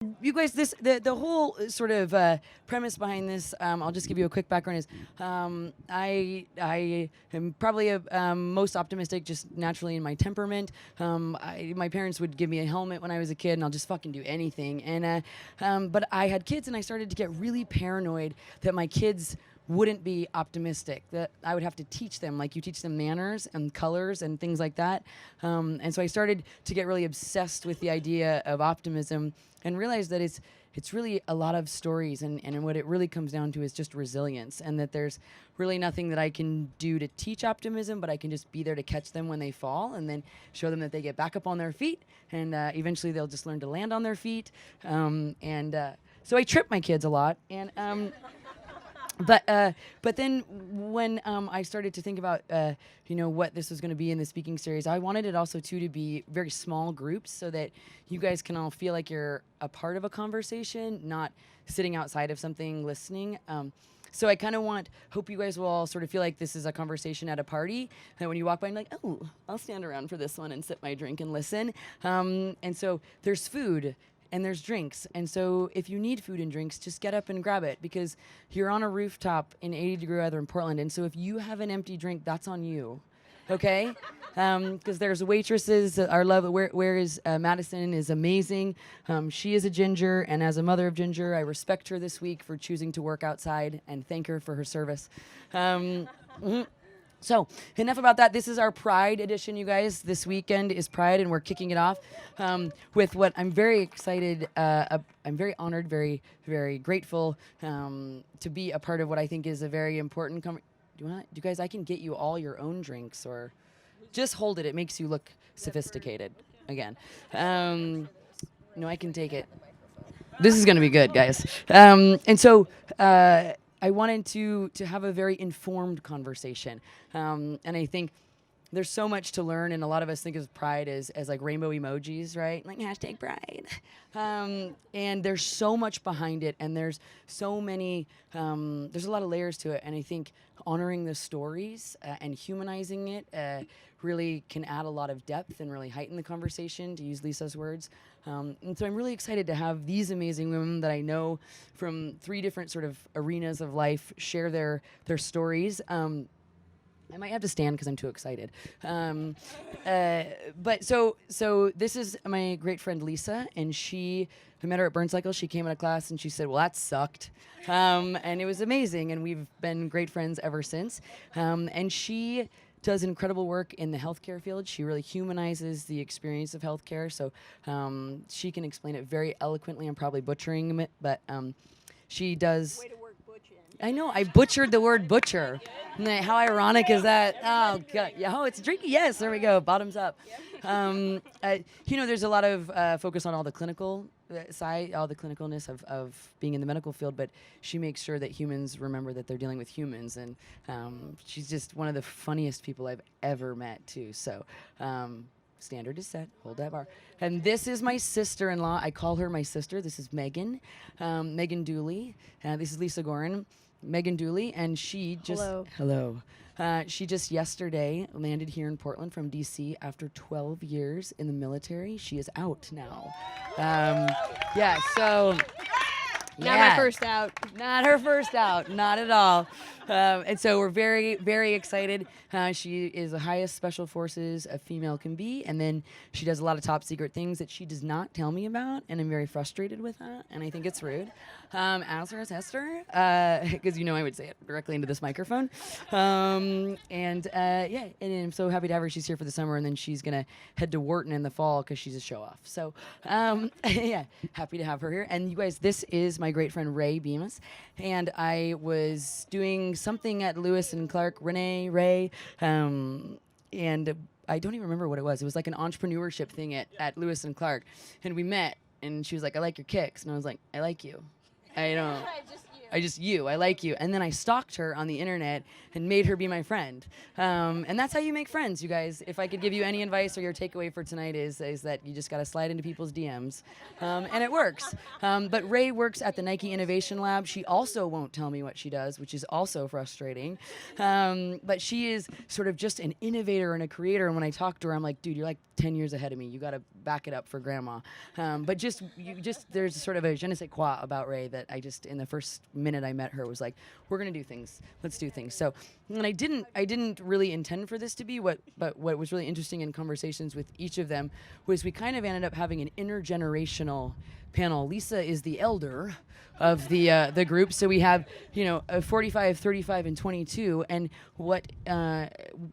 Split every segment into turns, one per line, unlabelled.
You guys, the whole sort of premise behind this, I'll just give you a quick background. Is I am probably a, most optimistic, just naturally in my temperament. My parents would give me a helmet when I was a kid, and I'll just fucking do anything. And but I had kids, and I started to get really paranoid that my kids wouldn't be optimistic, that I would have to teach them, like you teach them manners and colors and things like that. And so I started to get really obsessed with the idea of optimism and realized that it's really a lot of stories, and what it really comes down to is just resilience, and that there's really nothing that I can do to teach optimism, but I can just be there to catch them when they fall and then show them that they get back up on their feet, and eventually they'll just learn to land on their feet. So I trip my kids a lot, and but then when I started to think about what this was going to be in the speaking series, I wanted it also too to be very small groups so that you guys can all feel like you're a part of a conversation, not sitting outside of something listening. So I kind of hope you guys will all sort of feel like this is a conversation at a party. That when you walk by, and like, oh, I'll stand around for this one and sip my drink and listen. And so there's food and there's drinks. And so if you need food and drinks, just get up and grab it, because you're on a rooftop in 80-degree weather in Portland. And so if you have an empty drink, that's on you. Okay? Because there's waitresses. Our love, where is Madison is amazing. She is a ginger, and as a mother of ginger, I respect her this week for choosing to work outside and thank her for her service. Mhm. So, enough about that. This is our Pride edition, you guys. This weekend is Pride, and we're kicking it off with what I'm very excited. I'm very honored, very, very grateful to be a part of what I think is a very important. Do you guys? I can get you all your own drinks, or just hold it. It makes you look sophisticated. Again, no, I can take it. This is going to be good, guys. And so. I wanted to have a very informed conversation, and I think there's so much to learn, and a lot of us think of pride as like rainbow emojis, right? Like hashtag pride, and there's so much behind it, and there's so many, there's a lot of layers to it, and I think honoring the stories and humanizing it really can add a lot of depth and really heighten the conversation, to use Lisa's words. And so I'm really excited to have these amazing women that I know from 3 different sort of arenas of life share their stories. I might have to stand because I'm too excited. But so this is my great friend Lisa, and I met her at Burn Cycle. She came out of class and she said, "Well, that sucked," and it was amazing, and we've been great friends ever since. And she does incredible work in the healthcare field. She really humanizes the experience of healthcare, so she can explain it very eloquently. I'm probably butchering it, but she does. I know, I butchered the word butcher. How ironic is that? Oh, God. Yeah, oh, it's drinking. Yes, there we go. Bottoms up. There's a lot of focus on all the clinical side, all the clinicalness of being in the medical field, but she makes sure that humans remember that they're dealing with humans. And she's just one of the funniest people I've ever met, too. So, standard is set. Hold that bar. And this is my sister-in-law. I call her my sister. This is Megan. Megan Dooley. This is Lisa Gorin. Megan Dooley, and she just hello. She just yesterday landed here in Portland from DC after 12 years in the military. She is out now. Yeah, so
Not my first out.
Not her first out. Not at all. And so we're very, very excited. She is the highest special forces a female can be. And then she does a lot of top secret things that she does not tell me about. And I'm very frustrated with that. And I think it's rude. As her as Hester. Because I would say it directly into this microphone. And I'm so happy to have her. She's here for the summer. And then she's going to head to Wharton in the fall because she's a show off. So, yeah, happy to have her here. And you guys, this is my great friend Ray Bemis. And I was doing something at Lewis and Clark, Renee, Ray, and I don't even remember what it was. It was like an entrepreneurship thing at Lewis and Clark, and we met, and she was like, "I like your kicks," and I was like, "I like you." I don't.
Just you.
I like you. And then I stalked her on the internet and made her be my friend. And that's how you make friends, you guys. If I could give you any advice or your takeaway for tonight is that you just got to slide into people's DMs. And it works. But Ray works at the Nike Innovation Lab. She also won't tell me what she does, which is also frustrating. But she is sort of just an innovator and a creator. And when I talk to her, I'm like, dude, you're like 10 years ahead of me. You got to back it up for grandma. But there's sort of a je ne sais quoi about Ray that I just, in the first minute I met her, was like, we're gonna do things. Let's do things. So, and I didn't really intend for this to be but what was really interesting in conversations with each of them was we kind of ended up having an intergenerational panel. Lisa is the elder of the group, so we have 45, 35, and 22. And what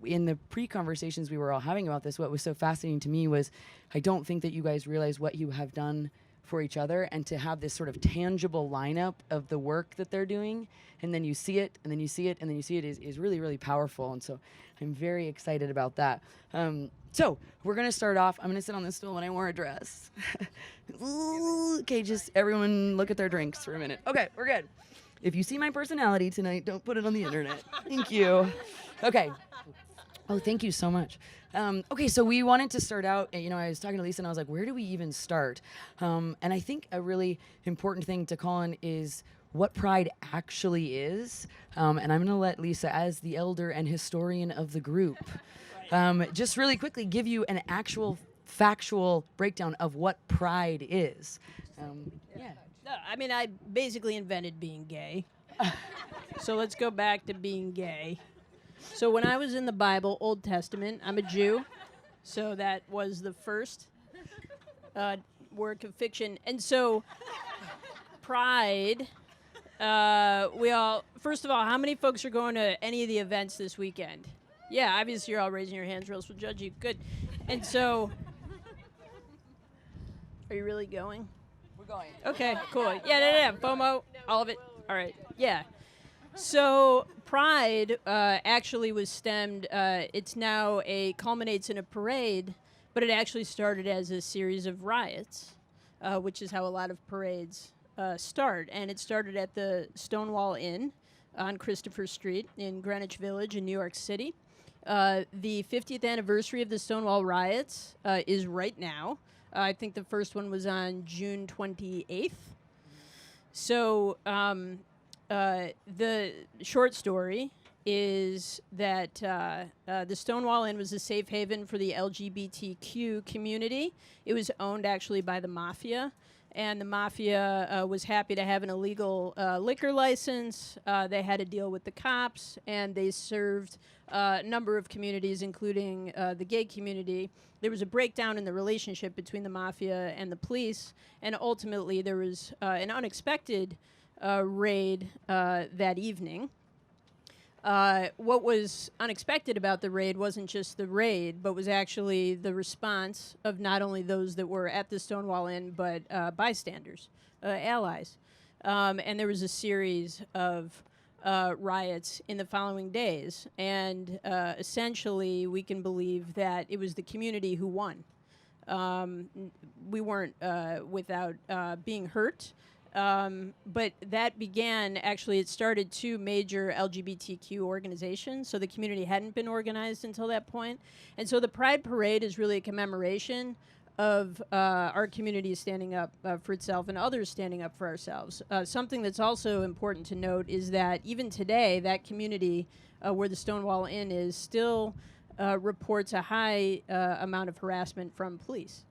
in the pre-conversations we were all having about this, what was so fascinating to me was I don't think that you guys realize what you have done for each other, and to have this sort of tangible lineup of the work that they're doing, and then you see it, and then you see it, and then you see it is really, really powerful. And so I'm very excited about that. So we're going to start off. I'm going to sit on this stool when I wore a dress. Okay, just everyone look at their drinks for a minute. Okay, we're good. If you see my personality tonight, don't put it on the internet. Thank you. Okay. Oh, thank you so much. Okay, so we wanted to start out, I was talking to Lisa and I was like, where do we even start? And I think a really important thing to call in is what pride actually is. And I'm going to let Lisa, as the elder and historian of the group, just really quickly give you an actual factual breakdown of what pride is. Yeah.
No, I mean, I basically invented being gay. So let's go back to being gay. So when I was in the Bible, Old Testament, I'm a Jew, so that was the first work of fiction. And so pride, first of all, how many folks are going to any of the events this weekend? Yeah, obviously you're all raising your hands or else we'll judge you. Good. And so, are you really going?
We're going.
Okay, cool. Yeah, FOMO, all of it. All right, yeah. So Pride actually was stemmed, it's now culminates in a parade, but it actually started as a series of riots, which is how a lot of parades start. And it started at the Stonewall Inn on Christopher Street in Greenwich Village in New York City. The 50th anniversary of the Stonewall riots is right now. I think the first one was on June 28th. So the short story is that the Stonewall Inn was a safe haven for the LGBTQ community. It was owned actually by the mafia, and the mafia was happy to have an illegal liquor license. They had to deal with the cops, and they served a number of communities, including the gay community. There was a breakdown in the relationship between the mafia and the police, and ultimately there was an unexpected raid that evening. What was unexpected about the raid wasn't just the raid, but was actually the response of not only those that were at the Stonewall Inn, but bystanders, allies. And there was a series of riots in the following days. And essentially, we can believe that it was the community who won. We weren't without being hurt. But that began, actually, it started two major LGBTQ organizations, so the community hadn't been organized until that point. And so the Pride Parade is really a commemoration of our community standing up for itself and others standing up for ourselves. Something that's also important to note is that even today, that community where the Stonewall Inn is still reports a high amount of harassment from police.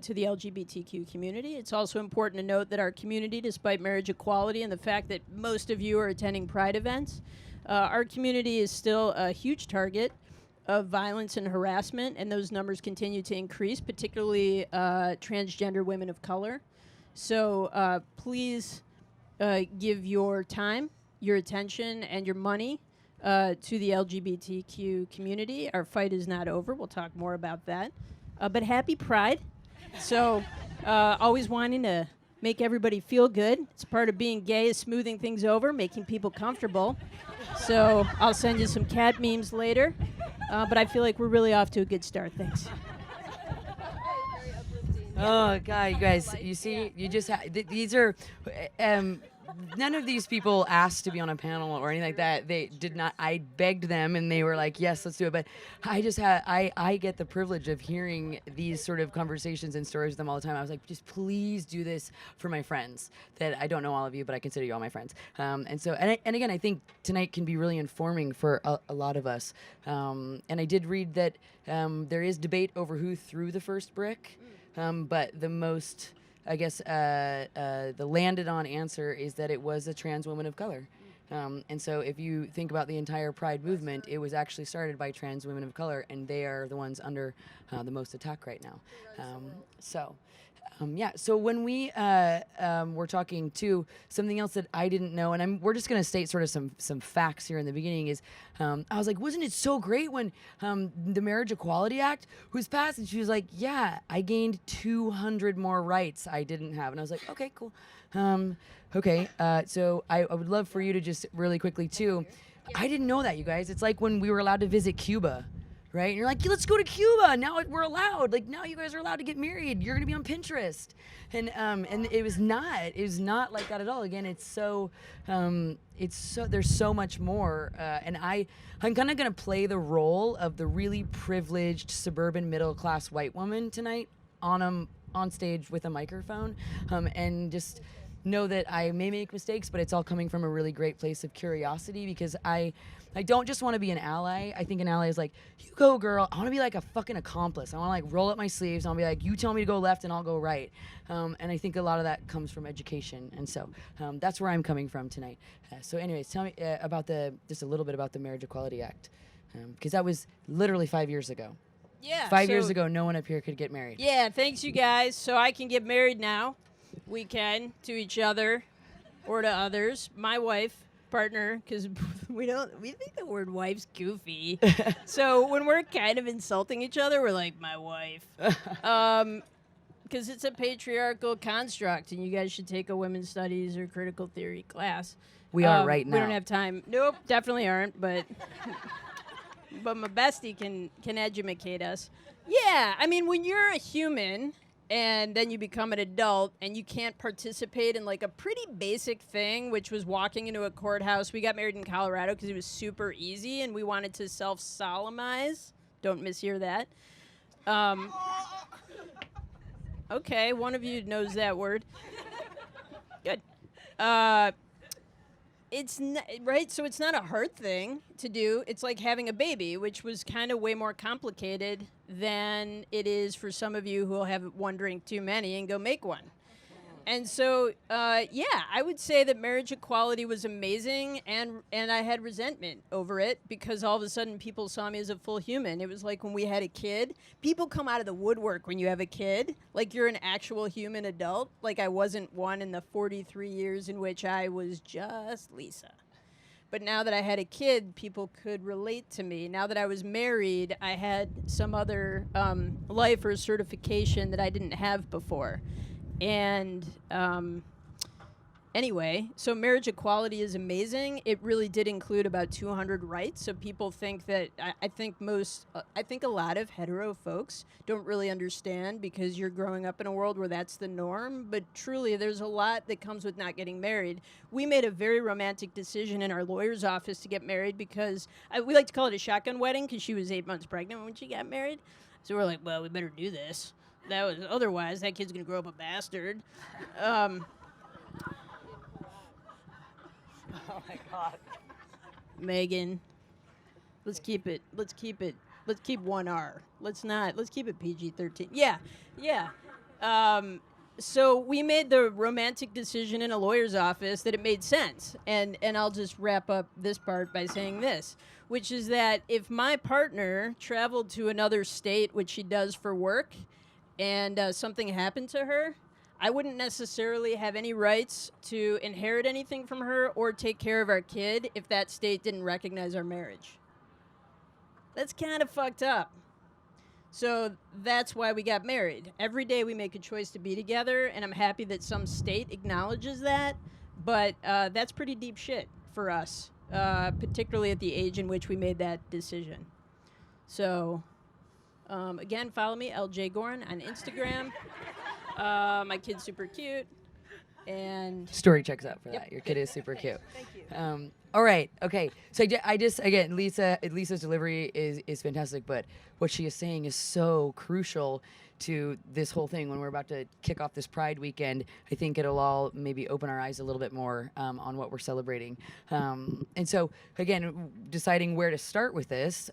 To the LGBTQ community. It's also important to note that our community, despite marriage equality and the fact that most of you are attending Pride events, our community is still a huge target of violence and harassment, and those numbers continue to increase, particularly transgender women of color. So please give your time, your attention, and your money to the LGBTQ community. Our fight is not over. We'll talk more about that. But happy Pride. So, always wanting to make everybody feel good. It's part of being gay is smoothing things over, making people comfortable. So, I'll send you some cat memes later. But I feel like we're really off to a good start. Thanks.
Oh God, you guys, you see, you just these are, um, none of these people asked to be on a panel or anything like that. They did not. I begged them, and they were like, "Yes, let's do it." But I just had, I get the privilege of hearing these sort of conversations and stories with them all the time. I was like, just please do this for my friends. That I don't know all of you, but I consider you all my friends. And so, and again, I think tonight can be really informing for a lot of us. And I did read that there is debate over who threw the first brick. But the most, I guess, the landed on answer is that it was a trans woman of color. And so if you think about the entire Pride movement, it was actually started by trans women of color, and they are the ones under the most attack right now. Yeah, so when we were talking too, something else that I didn't know, and we're just going to state sort of some facts here in the beginning is, I was like, wasn't it so great when the Marriage Equality Act was passed? And she was like, yeah, I gained 200 more rights I didn't have. And I was like, okay, cool. Okay, so I would love for you to just really quickly too, I didn't know that, you guys. It's like when we were allowed to visit Cuba. Right? And you're like, let's go to Cuba. Now we're allowed. Like, now you guys are allowed to get married. You're going to be on Pinterest. And it was not like that at all. Again, there's so much more. And I'm kind of going to play the role of the really privileged suburban middle class white woman tonight on stage with a microphone. And just know that I may make mistakes, but it's all coming from a really great place of curiosity, because I don't just want to be an ally. I think an ally is like, you go, girl. I want to be like a fucking accomplice. I want to like roll up my sleeves. I want to be like, you tell me to go left and I'll go right. And I think a lot of that comes from education. And so that's where I'm coming from tonight. So anyways, tell me about just a little bit about the Marriage Equality Act. Because that was literally 5 years ago.
Yeah.
5 years ago, no one up here could get married.
Yeah, thanks you guys. So I can get married now. We can, to each other or to others. My wife, partner, because we think the word wife's goofy. So when we're kind of insulting each other, we're like, my wife. Because it's a patriarchal construct, and you guys should take a women's studies or critical theory class.
We are right now.
We don't have time. Nope, definitely aren't, but but my bestie can educate us. Yeah, I mean, when you're a human and then you become an adult and you can't participate in like a pretty basic thing, which was walking into a courthouse. We got married in Colorado because it was super easy and we wanted to self-solemnize. Don't mishear that. Okay, one of you knows that word. Good. It's right, so it's not a hard thing to do. It's like having a baby, which was kind of way more complicated than it is for some of you who will have one drink too many and go make one. And so, yeah, I would say that marriage equality was amazing, and I had resentment over it because all of a sudden people saw me as a full human. It was like when we had a kid. People come out of the woodwork when you have a kid, like you're an actual human adult. Like I wasn't one in the 43 years in which I was just Lisa. But now that I had a kid, people could relate to me. Now that I was married, I had some other life or certification that I didn't have before. And anyway, so marriage equality is amazing. It really did include about 200 rights. So people think that, I think a lot of hetero folks don't really understand because you're growing up in a world where that's the norm. But truly, there's a lot that comes with not getting married. We made a very romantic decision in our lawyer's office to get married because we like to call it a shotgun wedding because she was 8 months pregnant when she got married. So we're like, well, we better do this. Otherwise, that kid's gonna grow up a bastard. Oh my God, Megan, let's keep 1R. Let's keep it PG-13. Yeah. So we made the romantic decision in a lawyer's office that it made sense, and I'll just wrap up this part by saying this, which is that if my partner traveled to another state, which she does for work, and something happened to her, I wouldn't necessarily have any rights to inherit anything from her or take care of our kid if that state didn't recognize our marriage. That's kind of fucked up. So that's why we got married. Every day we make a choice to be together, and I'm happy that some state acknowledges that, but that's pretty deep shit for us, particularly at the age in which we made that decision. So... again, follow me, LJ Gorin, on Instagram. My kid's super cute. And
Story checks out for
Yep.
that. Your kid is super cute.
thank you.
All right. Okay. So I just again, Lisa's delivery is fantastic, but what she is saying is so crucial to this whole thing when we're about to kick off this Pride weekend. I think it'll all maybe open our eyes a little bit more on what we're celebrating. And so again, deciding where to start with this,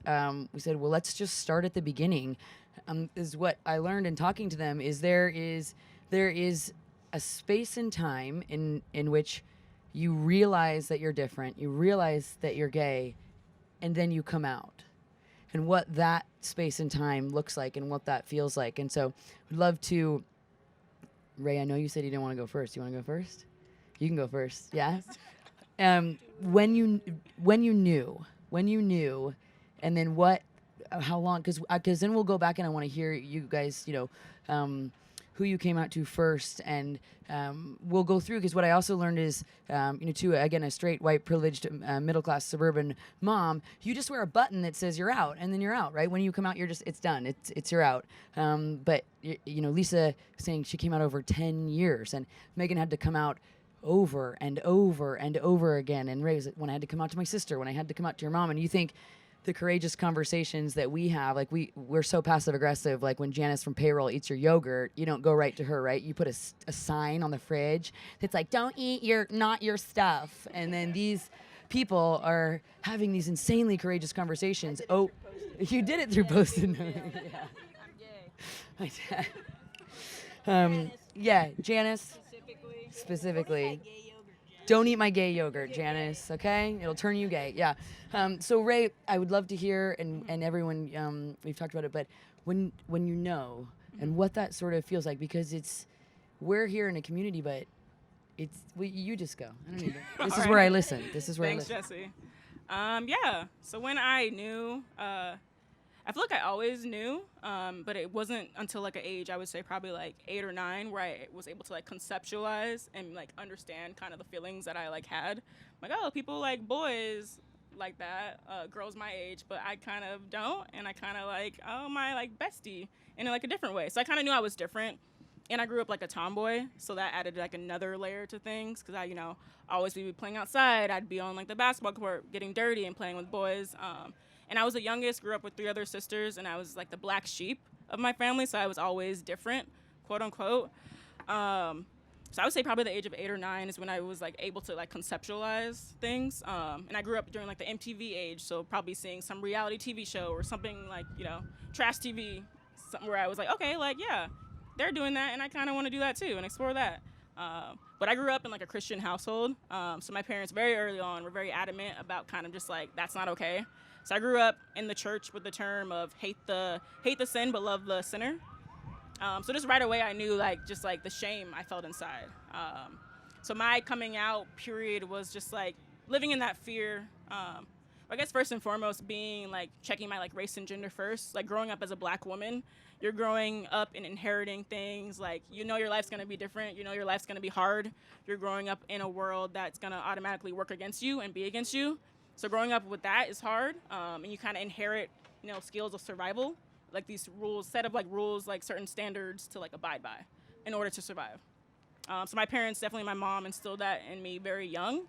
we said, well, let's just start at the beginning. Is what I learned in talking to them is there is a space and time in which you realize that you're different, you realize that you're gay, and then you come out. And what that space and time looks like and what that feels like. And so I'd love to, Ray, I know you said you didn't want to go first. You want to go first? You can go first. Yeah? When you knew, and then how long, because then we'll go back and I want to hear you guys, who you came out to first, and we'll go through, because what I also learned is, to, again, a straight, white, privileged, middle-class, suburban mom, you just wear a button that says you're out, and then you're out, right? When you come out, it's done. You're out. But, Lisa saying she came out over 10 years, and Megan had to come out over and over and over again, and Ray was like, when I had to come out to my sister, when I had to come out to your mom, and you think, the courageous conversations that we have, like we're so passive aggressive. Like when Janice from payroll eats your yogurt, you don't go right to her, right? You put a sign on the fridge that's like, "Don't eat not your stuff." And then these people are having these insanely courageous conversations. Oh, you did it through Posted Note.
I'm gay.
Yeah, Janice specifically. Don't eat my gay yogurt, Janice, okay? It'll turn you gay, yeah. So Ray, I would love to hear, and everyone, we've talked about it, but when you know, and what that sort of feels like, because we're here in a community, but you just go. I don't need it. This is where I listen. This is where
Thanks,
I listen.
Jesse. Yeah, so when I knew, I feel like I always knew, but it wasn't until like an age, I would say probably like 8 or 9, where I was able to like conceptualize and like understand kind of the feelings that I like had. Like, oh, people like boys like that, girls my age, but I kind of don't, and I kind of like, oh, my like bestie in like a different way. So I kind of knew I was different, and I grew up like a tomboy, so that added like another layer to things, because I, always be playing outside. I'd be on like the basketball court getting dirty and playing with boys. And I was the youngest, grew up with 3 other sisters, and I was like the black sheep of my family, so I was always different, quote unquote. So I would say probably the age of 8 or 9 is when I was like able to like conceptualize things. And I grew up during like the MTV age, so probably seeing some reality TV show or something like, trash TV, something where I was like, okay, like, yeah, they're doing that, and I kind of want to do that too and explore that. But I grew up in like a Christian household, so my parents very early on were very adamant about kind of just like, that's not okay. So I grew up in the church with the term of hate the sin but love the sinner. So just right away I knew like just like the shame I felt inside. So my coming out period was just like living in that fear. I guess first and foremost being like checking my like race and gender first. Like growing up as a black woman, you're growing up and inheriting things like your life's gonna be different. Your life's gonna be hard. You're growing up in a world that's gonna automatically work against you and be against you. So growing up with that is hard, and you kind of inherit, skills of survival, like these set of rules, like certain standards to like abide by in order to survive. So my parents, definitely my mom, instilled that in me very young.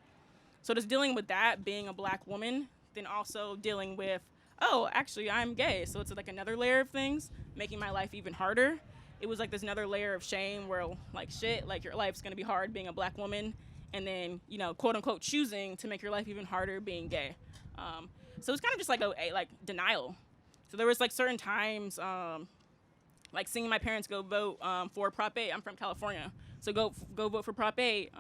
So just dealing with that, being a black woman, then also dealing with, oh, actually I'm gay. So it's like another layer of things, making my life even harder. It was like this another layer of shame where like shit, like your life's gonna be hard being a black woman. And then, quote unquote, choosing to make your life even harder being gay. So it's kind of just like a like denial. So there was like certain times, like seeing my parents go vote for Prop 8. I'm from California, so go vote for Prop 8.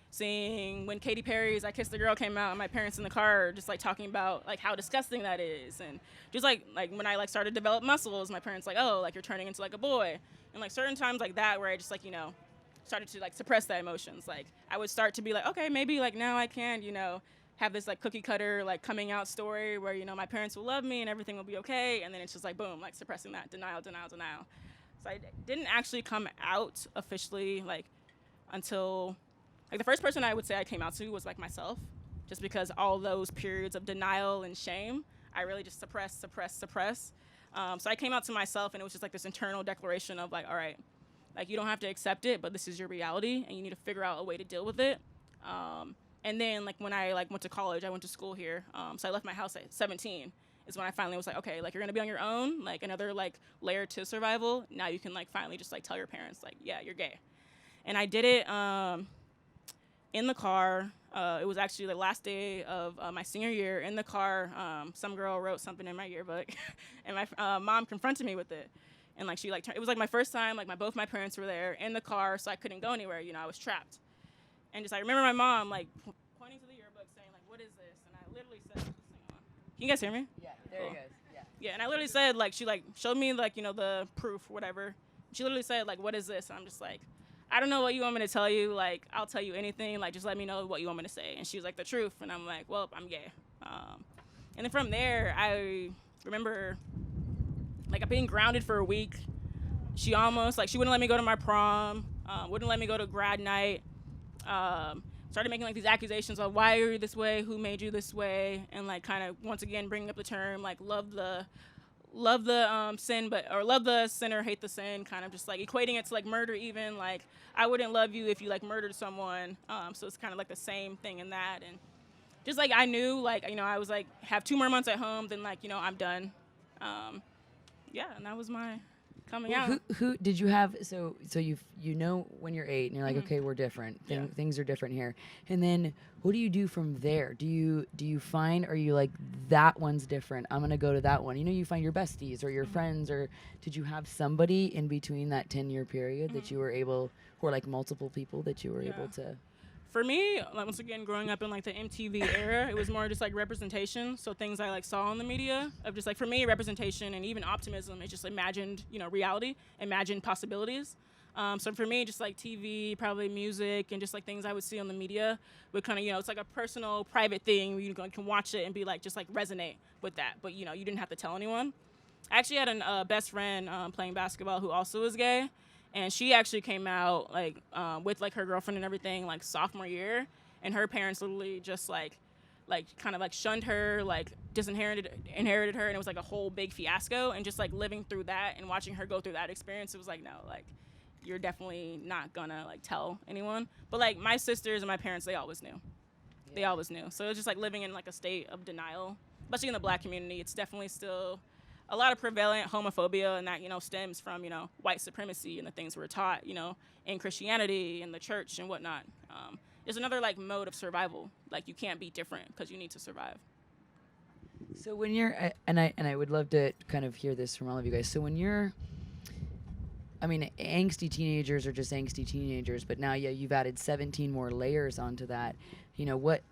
Seeing when Katy Perry's "I Kissed the Girl" came out, and my parents in the car just like talking about like how disgusting that is, and just like when I like started to develop muscles, my parents like, oh, like you're turning into like a boy, and like certain times like that where I just like started to like suppress the emotions. Like I would start to be like, okay, maybe like now I can, have this like cookie cutter like coming out story where, my parents will love me and everything will be okay. And then it's just like, boom, like suppressing that, denial. So I didn't actually come out officially like until like the first person I would say I came out to was like myself, just because all those periods of denial and shame, I really just suppress. So I came out to myself, and it was just like this internal declaration of like, all right, Like, you don't have to accept it, but this is your reality, and you need to figure out a way to deal with it. And then, like, when I, like, went to college, I went to school here. So I left my house at 17 is when I finally was like, okay, like, you're going to be on your own, like, another, like, layer to survival. Now you can, like, finally just, like, tell your parents, like, yeah, you're gay. And I did it in the car. It was actually the last day of my senior year. In the car, some girl wrote something in my yearbook, and my mom confronted me with it. And, like, she, like, it was, like, my first time, like, both my parents were there in the car, so I couldn't go anywhere. You know, I was trapped. And just, I remember my mom, like, pointing to the yearbook saying, like, what is this? And I literally said, hang on. Can you guys hear me?
Yeah, there
Cool.
he goes. Yeah.
Yeah, and I literally said, like, she, like, showed me, like, you know, the proof, whatever. She literally said, like, what is this? And I'm just like, I don't know what you want me to tell you. Like, I'll tell you anything. Like, just let me know what you want me to say. And she was like, the truth. And I'm like, well, I'm gay. And then from there, I remember, like, being grounded for a week. She almost, like, she wouldn't let me go to my prom, wouldn't let me go to grad night. Started making, like, these accusations of why are you this way, who made you this way, and, like, kind of once again bringing up the term, like, love the sin, or love the sinner, hate the sin, kind of just, like, equating it to, like, murder even. Like, I wouldn't love you if you, like, murdered someone. So it's kind of like the same thing in that. And just, like, I knew, like, you know, I was like, have 2 more months at home, then, like, you know, I'm done. Yeah, and that was my coming out.
Who did you have? So you know when you're 8 and you're like, okay, we're different.
Yeah.
Things are different here. And then what do you do from there? Do you find? Are you like, that one's different, I'm gonna go to that one? You know, you find your besties or your friends, or did you have somebody in between that 10-year period that you were able, or like multiple people that you were able to?
For me, like, once again, growing up in, like, the MTV era, it was more just, like, representation. So things I, like, saw in the media of just, like, for me, representation and even optimism is just imagined, you know, reality, imagined possibilities. So for me, just, like, TV, probably music, and just, like, things I would see on the media would kind of, you know, it's like a personal, private thing where you can watch it and be, like, just, like, resonate with that. But, you know, you didn't have to tell anyone. I actually had a best friend playing basketball who also was gay. And she actually came out, like, with, like, her girlfriend and everything, like, sophomore year. And her parents literally just, like kind of, like, shunned her, like, inherited her. And it was, like, a whole big fiasco. And just, like, living through that and watching her go through that experience, it was like, no, like, you're definitely not gonna, like, tell anyone. But, like, my sisters and my parents, they always knew. Yeah. They always knew. So it was just, like, living in, like, a state of denial. Especially in the Black community, it's definitely still a lot of prevalent homophobia, and that, you know, stems from, you know, white supremacy and the things we're taught, you know, in Christianity and the church and whatnot. There's another, like, mode of survival. Like, you can't be different because you need to survive.
So when you're, and I would love to kind of hear this from all of you guys. So when you're, I mean, angsty teenagers are just angsty teenagers, but now, yeah, you've added 17 more layers onto that. You know, what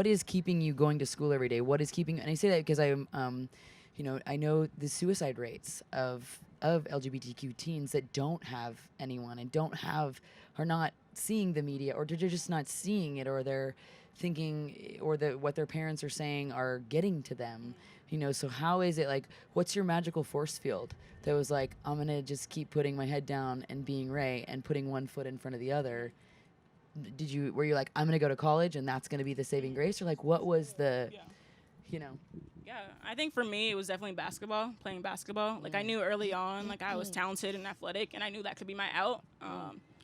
is keeping you going to school every day? What is keeping, and I say that because you know, I know the suicide rates of LGBTQ teens that don't have anyone and are not seeing the media, or they're just not seeing it, or they're thinking, or what their parents are saying are getting to them. You know, so how is it, like, what's your magical force field that was like, I'm gonna just keep putting my head down and being Ray and putting one foot in front of the other? Were you like, I'm gonna go to college and that's gonna be the saving grace, or like, what was the, you know?
Yeah, I think for me, it was definitely basketball, playing basketball. Like, I knew early on, like, I was talented and athletic, and I knew that could be my out.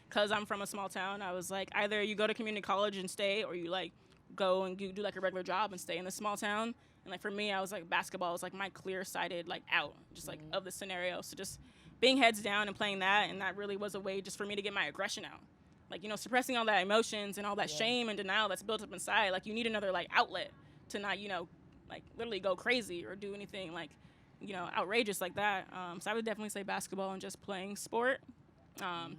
Because I'm from a small town, I was like, either you go to community college and stay, or you, like, go and do, like, a regular job and stay in the small town. And, like, for me, I was like, basketball was, like, my clear-sighted, like, out, just, like, of the scenario. So just being heads down and playing that, and that really was a way just for me to get my aggression out. Like, you know, suppressing all that emotions and all that shame and denial that's built up inside. Like, you need another, like, outlet to not, you know, like, literally go crazy or do anything, like, you know, outrageous like that. So I would definitely say basketball and just playing sport. And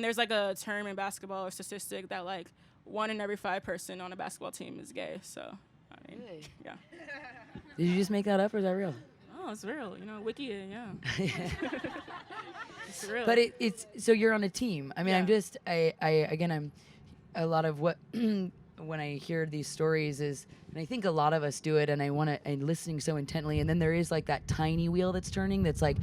there's, like, a term in basketball or statistic that, like, 1 in every 5 person on a basketball team is gay. So, I mean,
Really?
yeah.
Did you just make that up, or is that real?
Oh, it's real. You know, Wiki, yeah. It's real.
But it's so you're on a team. I mean,
Yeah.
I'm a lot of what when I hear these stories is, and I think a lot of us do it, and I'm listening so intently, and then there is, like, that tiny wheel that's turning that's like,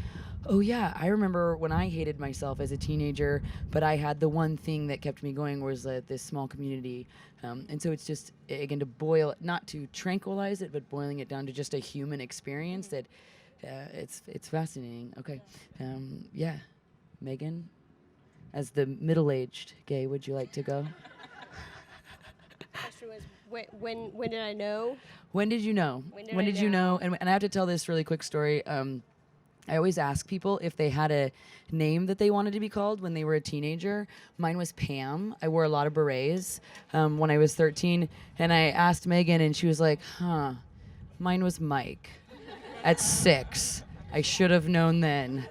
oh yeah, I remember when I hated myself as a teenager, but I had the one thing that kept me going was this small community. And so it's just, again, to boil it, not to tranquilize it, but boiling it down to just a human experience that Yeah, it's fascinating. Okay, yeah, Megan, as the middle-aged gay, would you like to go?
Question was when did I know?
When did you know?
When did I
you know?
know?
And I have to tell this really quick story. I always ask people if they had a name that they wanted to be called when they were a teenager. Mine was Pam. I wore a lot of berets when I was 13. And I asked Megan, and she was like, huh, mine was Mike at 6. I should have known then.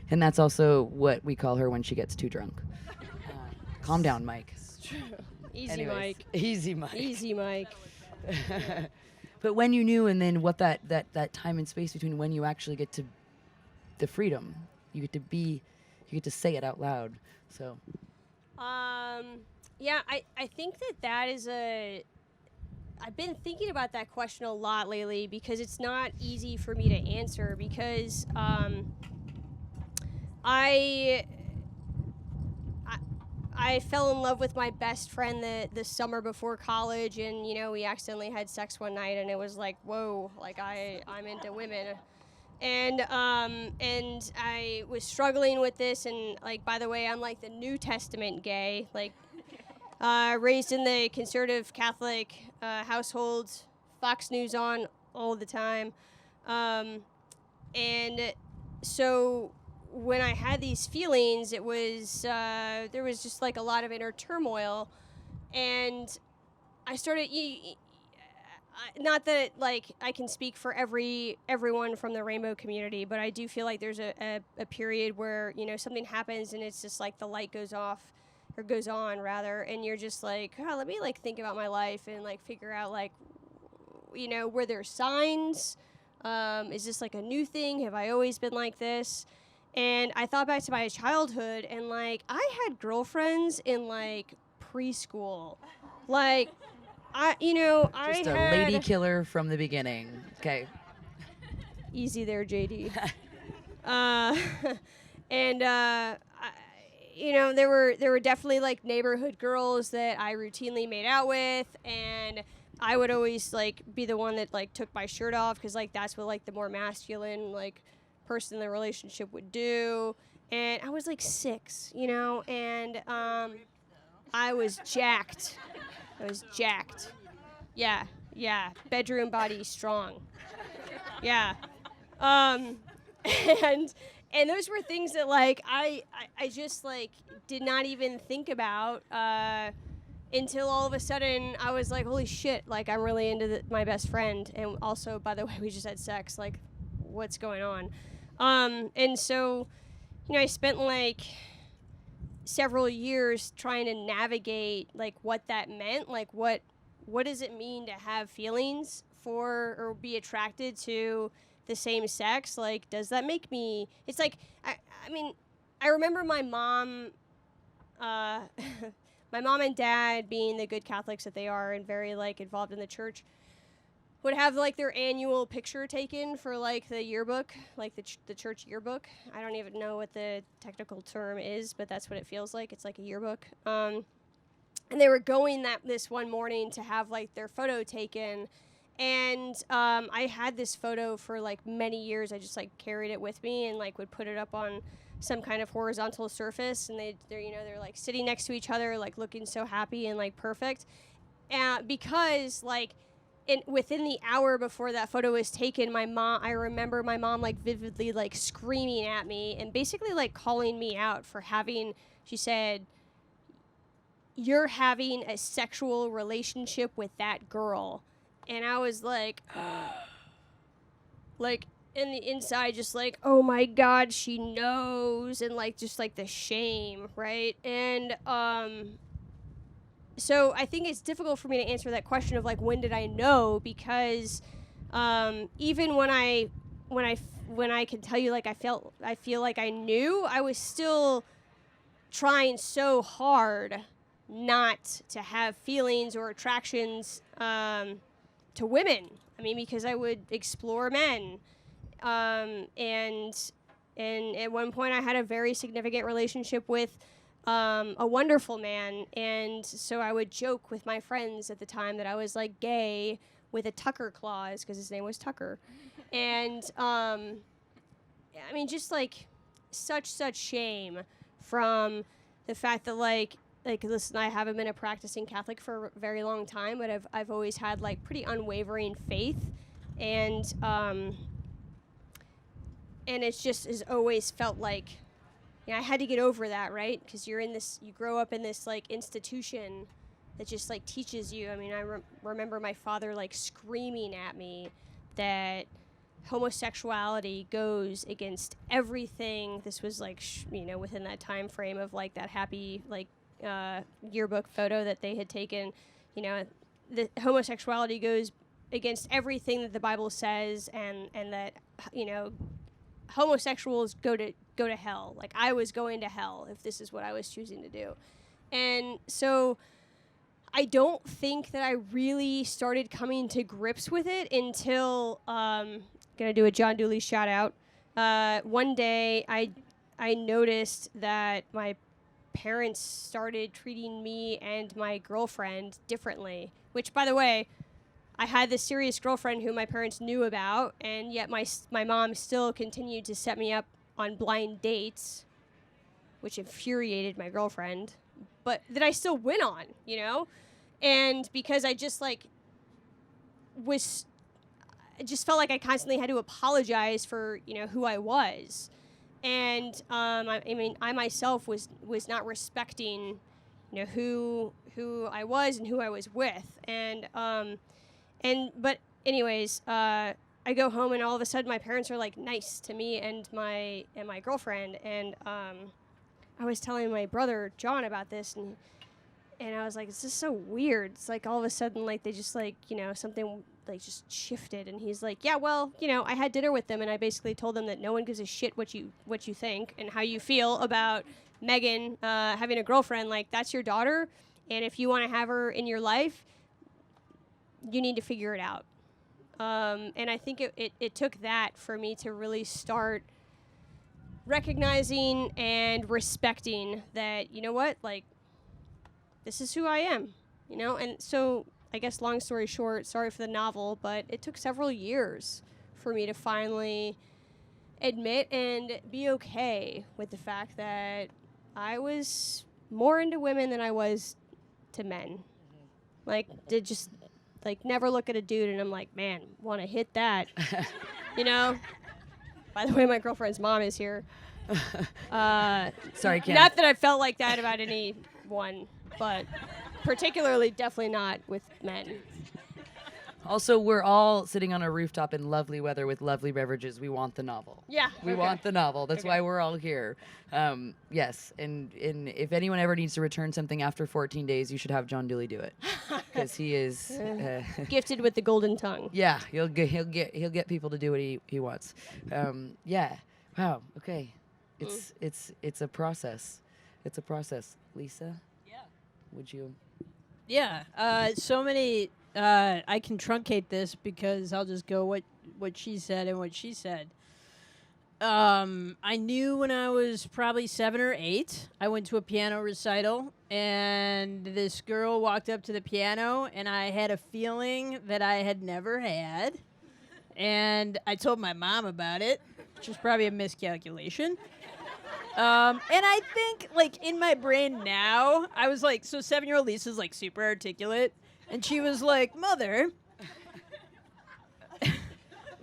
And that's also what we call her when she gets too drunk. Calm down, Mike.
Easy,
Anyways,
Mike.
Easy, Mike.
Easy, Mike.
But when you knew, and then what that time and space between when you actually get to the freedom, you get to say it out loud. So
Yeah, I think that is I've been thinking about that question a lot lately because it's not easy for me to answer because I fell in love with my best friend the summer before college, and we accidentally had sex one night, and it was like, whoa, like I'm into women, and I was struggling with this, and like, by the way, I'm like the New Testament gay, like raised in the conservative Catholic household, Fox News on all the time, and so when I had these feelings, it was there was just like a lot of inner turmoil, and I started. Not that like I can speak for everyone from the rainbow community, but I do feel like there's a period where something happens and it's just like the light goes off, or goes on rather, and you're just like, oh, let me like think about my life and like figure out like were there signs? Is this like a new thing? Have I always been like this? And I thought back to my childhood, and like I had girlfriends in like preschool, like I
just
I
a
had
lady killer from the beginning. Okay.
easy there, JD. And there were definitely like neighborhood girls that I routinely made out with, and I would always like be the one that like took my shirt off because like that's what like the more masculine like person in the relationship would do. And I was like 6, and I was jacked. Yeah, bedroom body strong. Yeah. And those were things that like I just like did not even think about until all of a sudden I was like, holy shit, like I'm really into my best friend, and also, by the way, we just had sex, like what's going on? And so I spent like several years trying to navigate like what that meant, like what does it mean to have feelings for or be attracted to the same sex? Like, does that make me? It's like I mean, I remember my mom, my mom and dad, being the good Catholics that they are and very like involved in the church, would have like their annual picture taken for like the yearbook, like the church yearbook. I don't even know what the technical term is, but that's what it feels like. It's like a yearbook. And they were going this one morning to have like their photo taken. And I had this photo for like many years. I just like carried it with me and like would put it up on some kind of horizontal surface. And they're like sitting next to each other, like looking so happy and like perfect. Because like within the hour before that photo was taken, I remember my mom like vividly like screaming at me and basically like calling me out for she said, "You're having a sexual relationship with that girl." And I was like, like in the inside, just like, oh my God, she knows. And like, just like the shame. Right. And, so I think it's difficult for me to answer that question of like, when did I know? Because, even when I can tell you, like, I feel like I knew, I was still trying so hard not to have feelings or attractions, to women. I mean, because I would explore men. And at one point I had a very significant relationship with a wonderful man, and so I would joke with my friends at the time that I was like gay with a Tucker clause because his name was Tucker. And I mean, just like such shame from the fact that like listen, I haven't been a practicing Catholic for a very long time, but I've always had like pretty unwavering faith, and it's just has always felt like, yeah, I had to get over that, right? Because you grow up in this like institution that just like teaches you. I mean, I remember my father like screaming at me that homosexuality goes against everything. This was like within that time frame of like that happy like yearbook photo that they had taken. The homosexuality goes against everything that the Bible says, and that homosexuals go to hell. Like I was going to hell if this is what I was choosing to do. And so I don't think that I really started coming to grips with it until gonna do a John Dooley shout out. One day I noticed that my parents started treating me and my girlfriend differently, which, by the way, I had this serious girlfriend who my parents knew about, and yet my mom still continued to set me up on blind dates, which infuriated my girlfriend, but that I still went on, And because I just I just felt like I constantly had to apologize for, who I was. And I mean, I myself was not respecting, who I was and who I was with. But anyways, I go home and all of a sudden my parents are like nice to me and my girlfriend. And I was telling my brother John about this, and I was like, it's just so weird. It's like all of a sudden, like they just like, something like just shifted. And he's like, yeah, well, I had dinner with them and I basically told them that no one gives a shit what you think and how you feel about Megan having a girlfriend. Like, that's your daughter, and if you want to have her in your life, you need to figure it out. And I think it took that for me to really start recognizing and respecting that, you know what, like, this is who I am, And so I guess long story short, sorry for the novel, but it took several years for me to finally admit and be okay with the fact that I was more into women than I was to men. Like, did just like never look at a dude and I'm like, man, want to hit that, By the way, my girlfriend's mom is here.
Sorry, Kim.
Not that I felt like that about anyone, but particularly definitely not with men.
Also, we're all sitting on a rooftop in lovely weather with lovely beverages. We want the novel.
Yeah.
We want the novel. That's why we're all here. Yes, and if anyone ever needs to return something after 14 days, you should have John Dooley do it, because he is
gifted with the golden tongue.
Yeah, he'll get people to do what he wants. Yeah. Wow. Okay. It's a process. It's a process. Lisa.
Yeah.
Would you?
Yeah. So many. I can truncate this because I'll just go what she said and what she said. I knew when I was probably 7 or 8, I went to a piano recital, and this girl walked up to the piano, and I had a feeling that I had never had. And I told my mom about it, which was probably a miscalculation. And I think, like, in my brain now, I was like, so 7-year-old Lisa's, like, super articulate. And she was like, Mother,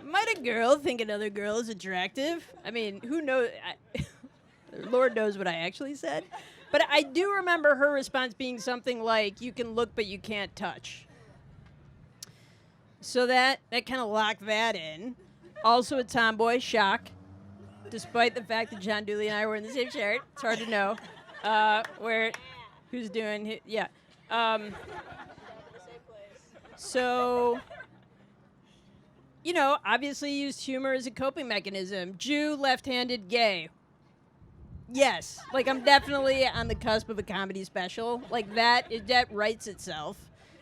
might a girl think another girl is attractive? I mean, who knows? Lord knows what I actually said. But I do remember her response being something like, you can look, but you can't touch. So that kind of locked that in. Also a tomboy, shock. Despite the fact that John Dooley and I were in the same shirt. It's hard to know who's doing, yeah. So, obviously used humor as a coping mechanism. Jew, left-handed, gay. Yes. Like, I'm definitely on the cusp of a comedy special. Like, that writes itself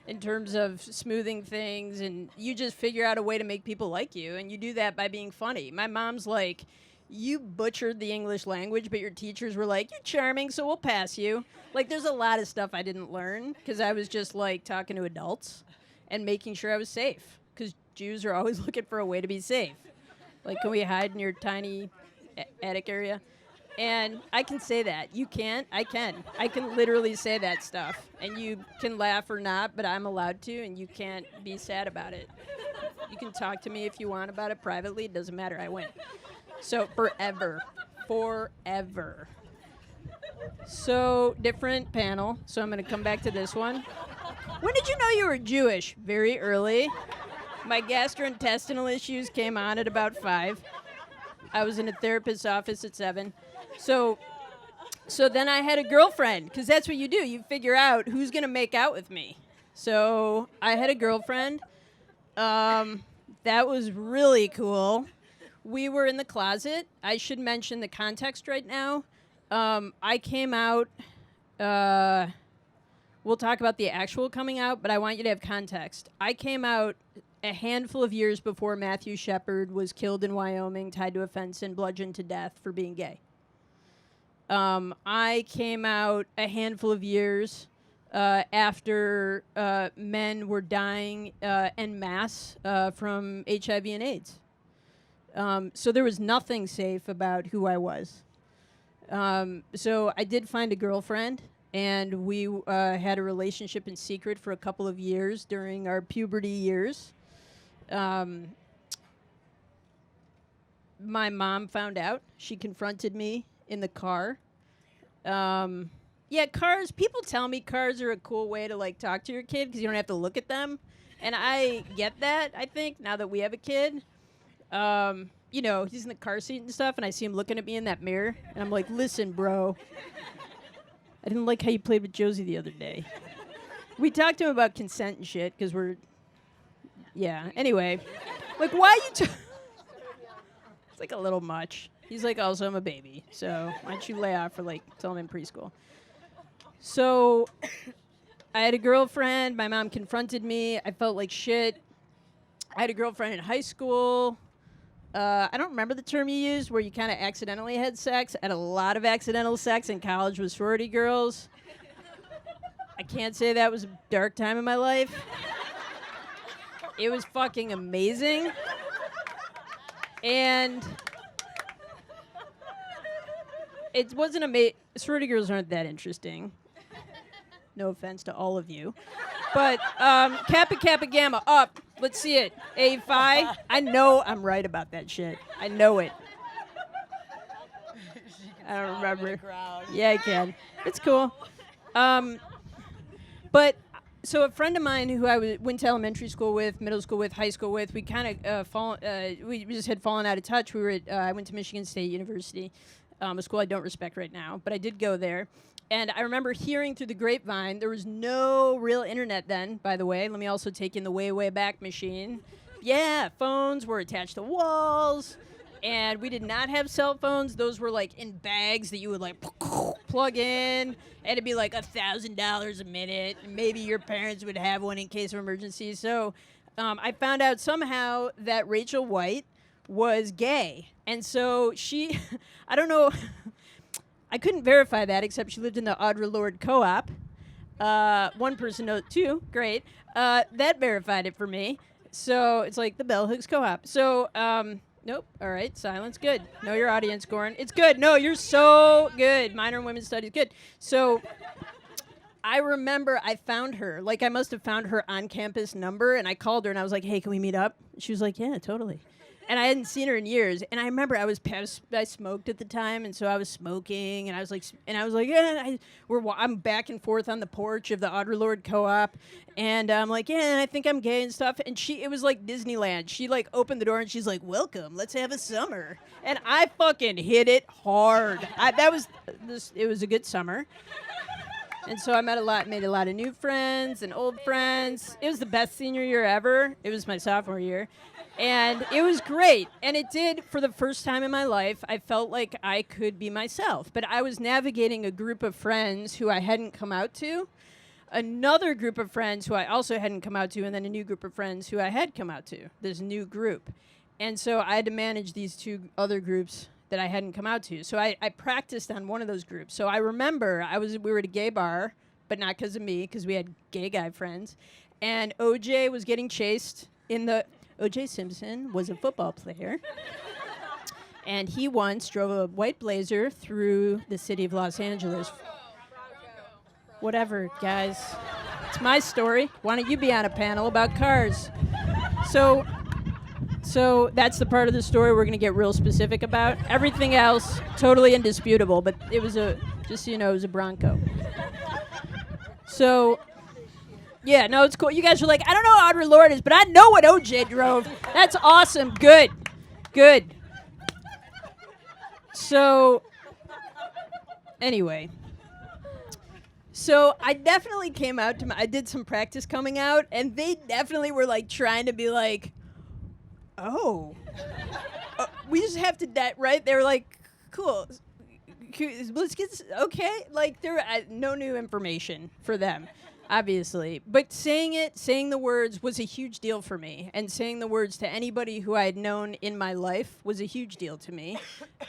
in terms of smoothing things, and you just figure out a way to make people like you, and you do that by being funny. My mom's like, you butchered the English language, but your teachers were like, you're charming, so we'll pass you. Like, there's a lot of stuff I didn't learn because I was just, like, talking to adults and making sure I was safe, because Jews are always looking for a way to be safe. Like, can we hide in your tiny attic area? And I can say that. You can't. I can. I can literally say that stuff. And you can laugh or not, but I'm allowed to, and you can't be sad about it. You can talk to me if you want about it privately. It doesn't matter. I win. So forever. Forever. So different panel. So I'm going to come back to this one. When did you know you were Jewish? Very early. My gastrointestinal issues came on at about 5. I was in a therapist's office at 7. So then I had a girlfriend, because that's what you do. You figure out who's going to make out with me. So I had a girlfriend. That was really cool. We were in the closet. I should mention the context right now. I came out. We'll talk about the actual coming out, but I want you to have context. I came out a handful of years before Matthew Shepard was killed in Wyoming, tied to a fence, and bludgeoned to death for being gay. I came out a handful of years after men were dying en masse from HIV and AIDS. So there was nothing safe about who I was. So I did find a girlfriend, and we had a relationship in secret for a couple of years during our puberty years. My mom found out. She confronted me in the car. Yeah, cars, people tell me cars are a cool way to, like, talk to your kid because you don't have to look at them. And I get that, I think, now that we have a kid. You know, he's in the car seat and stuff, and I see him looking at me in that mirror, and I'm like, listen, bro. I didn't like how you played with Josie the other day. We talked to him about consent and shit because yeah, anyway. Like, why you It's like a little much. He's like, also, I'm a baby, so why don't you lay off for, like, till I'm in preschool. So I had a girlfriend. My mom confronted me. I felt like shit. I had a girlfriend in high school. I don't remember the term you used where you kind of accidentally had sex. I had a lot of accidental sex in college with sorority girls. I can't say that was a dark time in my life. It was fucking amazing. And it wasn't amazing. Sorority girls aren't that interesting. No offense to all of you. But Kappa Kappa Gamma, up. Let's see it. A Phi. I know I'm right about that shit. I know it. I don't remember. Yeah, I can. It's cool. But so a friend of mine who I went to elementary school with, middle school with, high school with, we kind of we just had fallen out of touch. We were at, I went to Michigan State University, a school I don't respect right now, but I did go there. And I remember hearing through the grapevine, there was no real internet then, by the way. Let me also take in the way, way back machine. Yeah, phones were attached to walls. And we did not have cell phones. Those were, like, in bags that you would, like, plug in. And it'd be, like, $1,000 a minute. And maybe your parents would have one in case of emergency. So I found out somehow that Rachel White was gay. And so she, I don't know, I couldn't verify that, except she lived in the Audre Lorde Co-op. One person knows, two, great. That verified it for me. So it's like the Bell Hooks Co-op. So, nope. All right. Silence. Good. Know your audience, Goran. It's good. No, you're so good. Minor in Women's Studies. Good. So I remember I found her. Like, I must have found her on-campus number, and I called her, and I was like, hey, can we meet up? She was like, yeah, totally. And I hadn't seen her in years. And I remember I smoked at the time, and so I was smoking, and I was like, yeah, I'm back and forth on the porch of the Audre Lorde Co-op, and I'm like, yeah, I think I'm gay and stuff. And it was like Disneyland. She like opened the door, and she's like, welcome, let's have a summer. And I fucking hit it hard. It was a good summer. And so I made a lot of new friends and old friends. It was the best senior year ever. It was my sophomore year. And it was great. And it did, for the first time in my life, I felt like I could be myself. But I was navigating a group of friends who I hadn't come out to, another group of friends who I also hadn't come out to, and then a new group of friends who I had come out to, this new group. And so I had to manage these two other groups that I hadn't come out to. So I practiced on one of those groups. So I remember we were at a gay bar, but not because of me, because we had gay guy friends. And OJ was getting chased O.J. Simpson was a football player. And he once drove a white Blazer through the city of Los Angeles. Whatever, guys. It's my story. Why don't you be on a panel about cars? So that's the part of the story we're going to get real specific about. Everything else, totally indisputable, but it was just so you know, it was a Bronco. So, yeah, no, it's cool. You guys are like, I don't know what Audre Lorde is, but I know what OJ drove. That's awesome. Good. So, anyway. So I definitely came out to I did some practice coming out, and they definitely were like trying to be like, oh, we just have to right? They were like, cool, let's get okay. Like there, no new information for them, obviously. But saying the words was a huge deal for me, and saying the words to anybody who I had known in my life was a huge deal to me,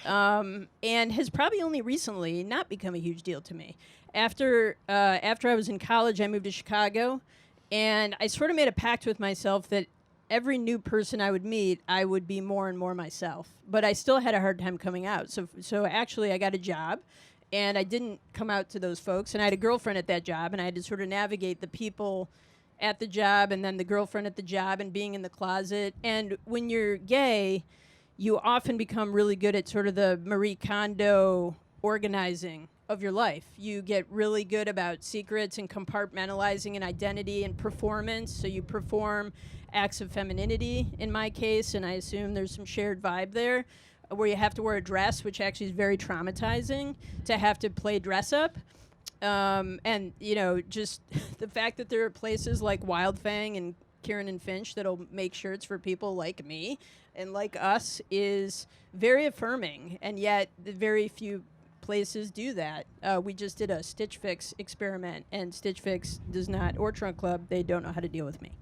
and has probably only recently not become a huge deal to me. After I was in college, I moved to Chicago, and I sort of made a pact with myself that every new person I would meet, I would be more and more myself. But I still had a hard time coming out. So actually, I got a job, and I didn't come out to those folks. And I had a girlfriend at that job, and I had to sort of navigate the people at the job, and then the girlfriend at the job, and being in the closet. And when you're gay, you often become really good at sort of the Marie Kondo organizing of your life. You get really good about secrets and compartmentalizing an identity and performance. So you perform acts of femininity, in my case, and I assume there's some shared vibe there, where you have to wear a dress, which actually is very traumatizing to have to play dress up. And, you know, just the fact that there are places like Wildfang and Kieran and Finch that'll make shirts for people like me and like us is very affirming, and yet the very few places do that. We just did a Stitch Fix experiment, and Stitch Fix does not, or Trunk Club, they don't know how to deal with me.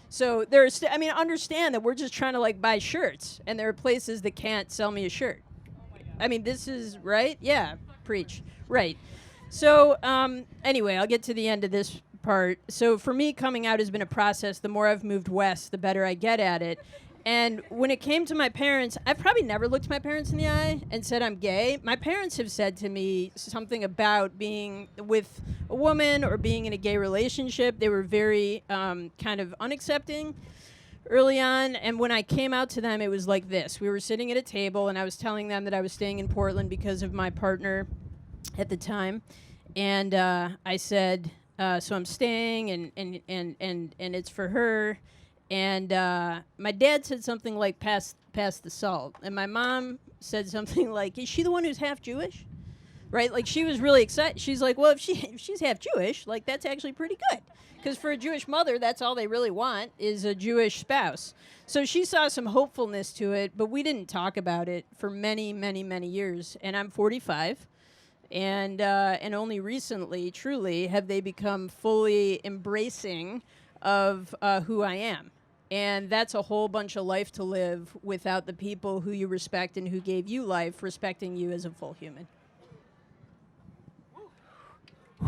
So there's, understand that we're just trying to like buy shirts, and there are places that can't sell me a shirt. I mean, this is right. Yeah, preach. Right. So anyway, I'll get to the end of this part. So for me, coming out has been a process. The more I've moved west, the better I get at it. And when it came to my parents, I've probably never looked my parents in the eye and said I'm gay. My parents have said to me something about being with a woman or being in a gay relationship. They were very kind of unaccepting early on. And when I came out to them, it was like this. We were sitting at a table, and I was telling them that I was staying in Portland because of my partner at the time. And I said, so I'm staying, and it's for her. And my dad said something like, pass the salt. And my mom said something like, is she the one who's half Jewish? Right? Like, she was really excited. She's like, well, if she's half Jewish, like, that's actually pretty good. Because for a Jewish mother, that's all they really want is a Jewish spouse. So she saw some hopefulness to it, but we didn't talk about it for many, many, many years. And I'm 45. And only recently, truly, have they become fully embracing of who I am. And that's a whole bunch of life to live without the people who you respect and who gave you life respecting you as a full human.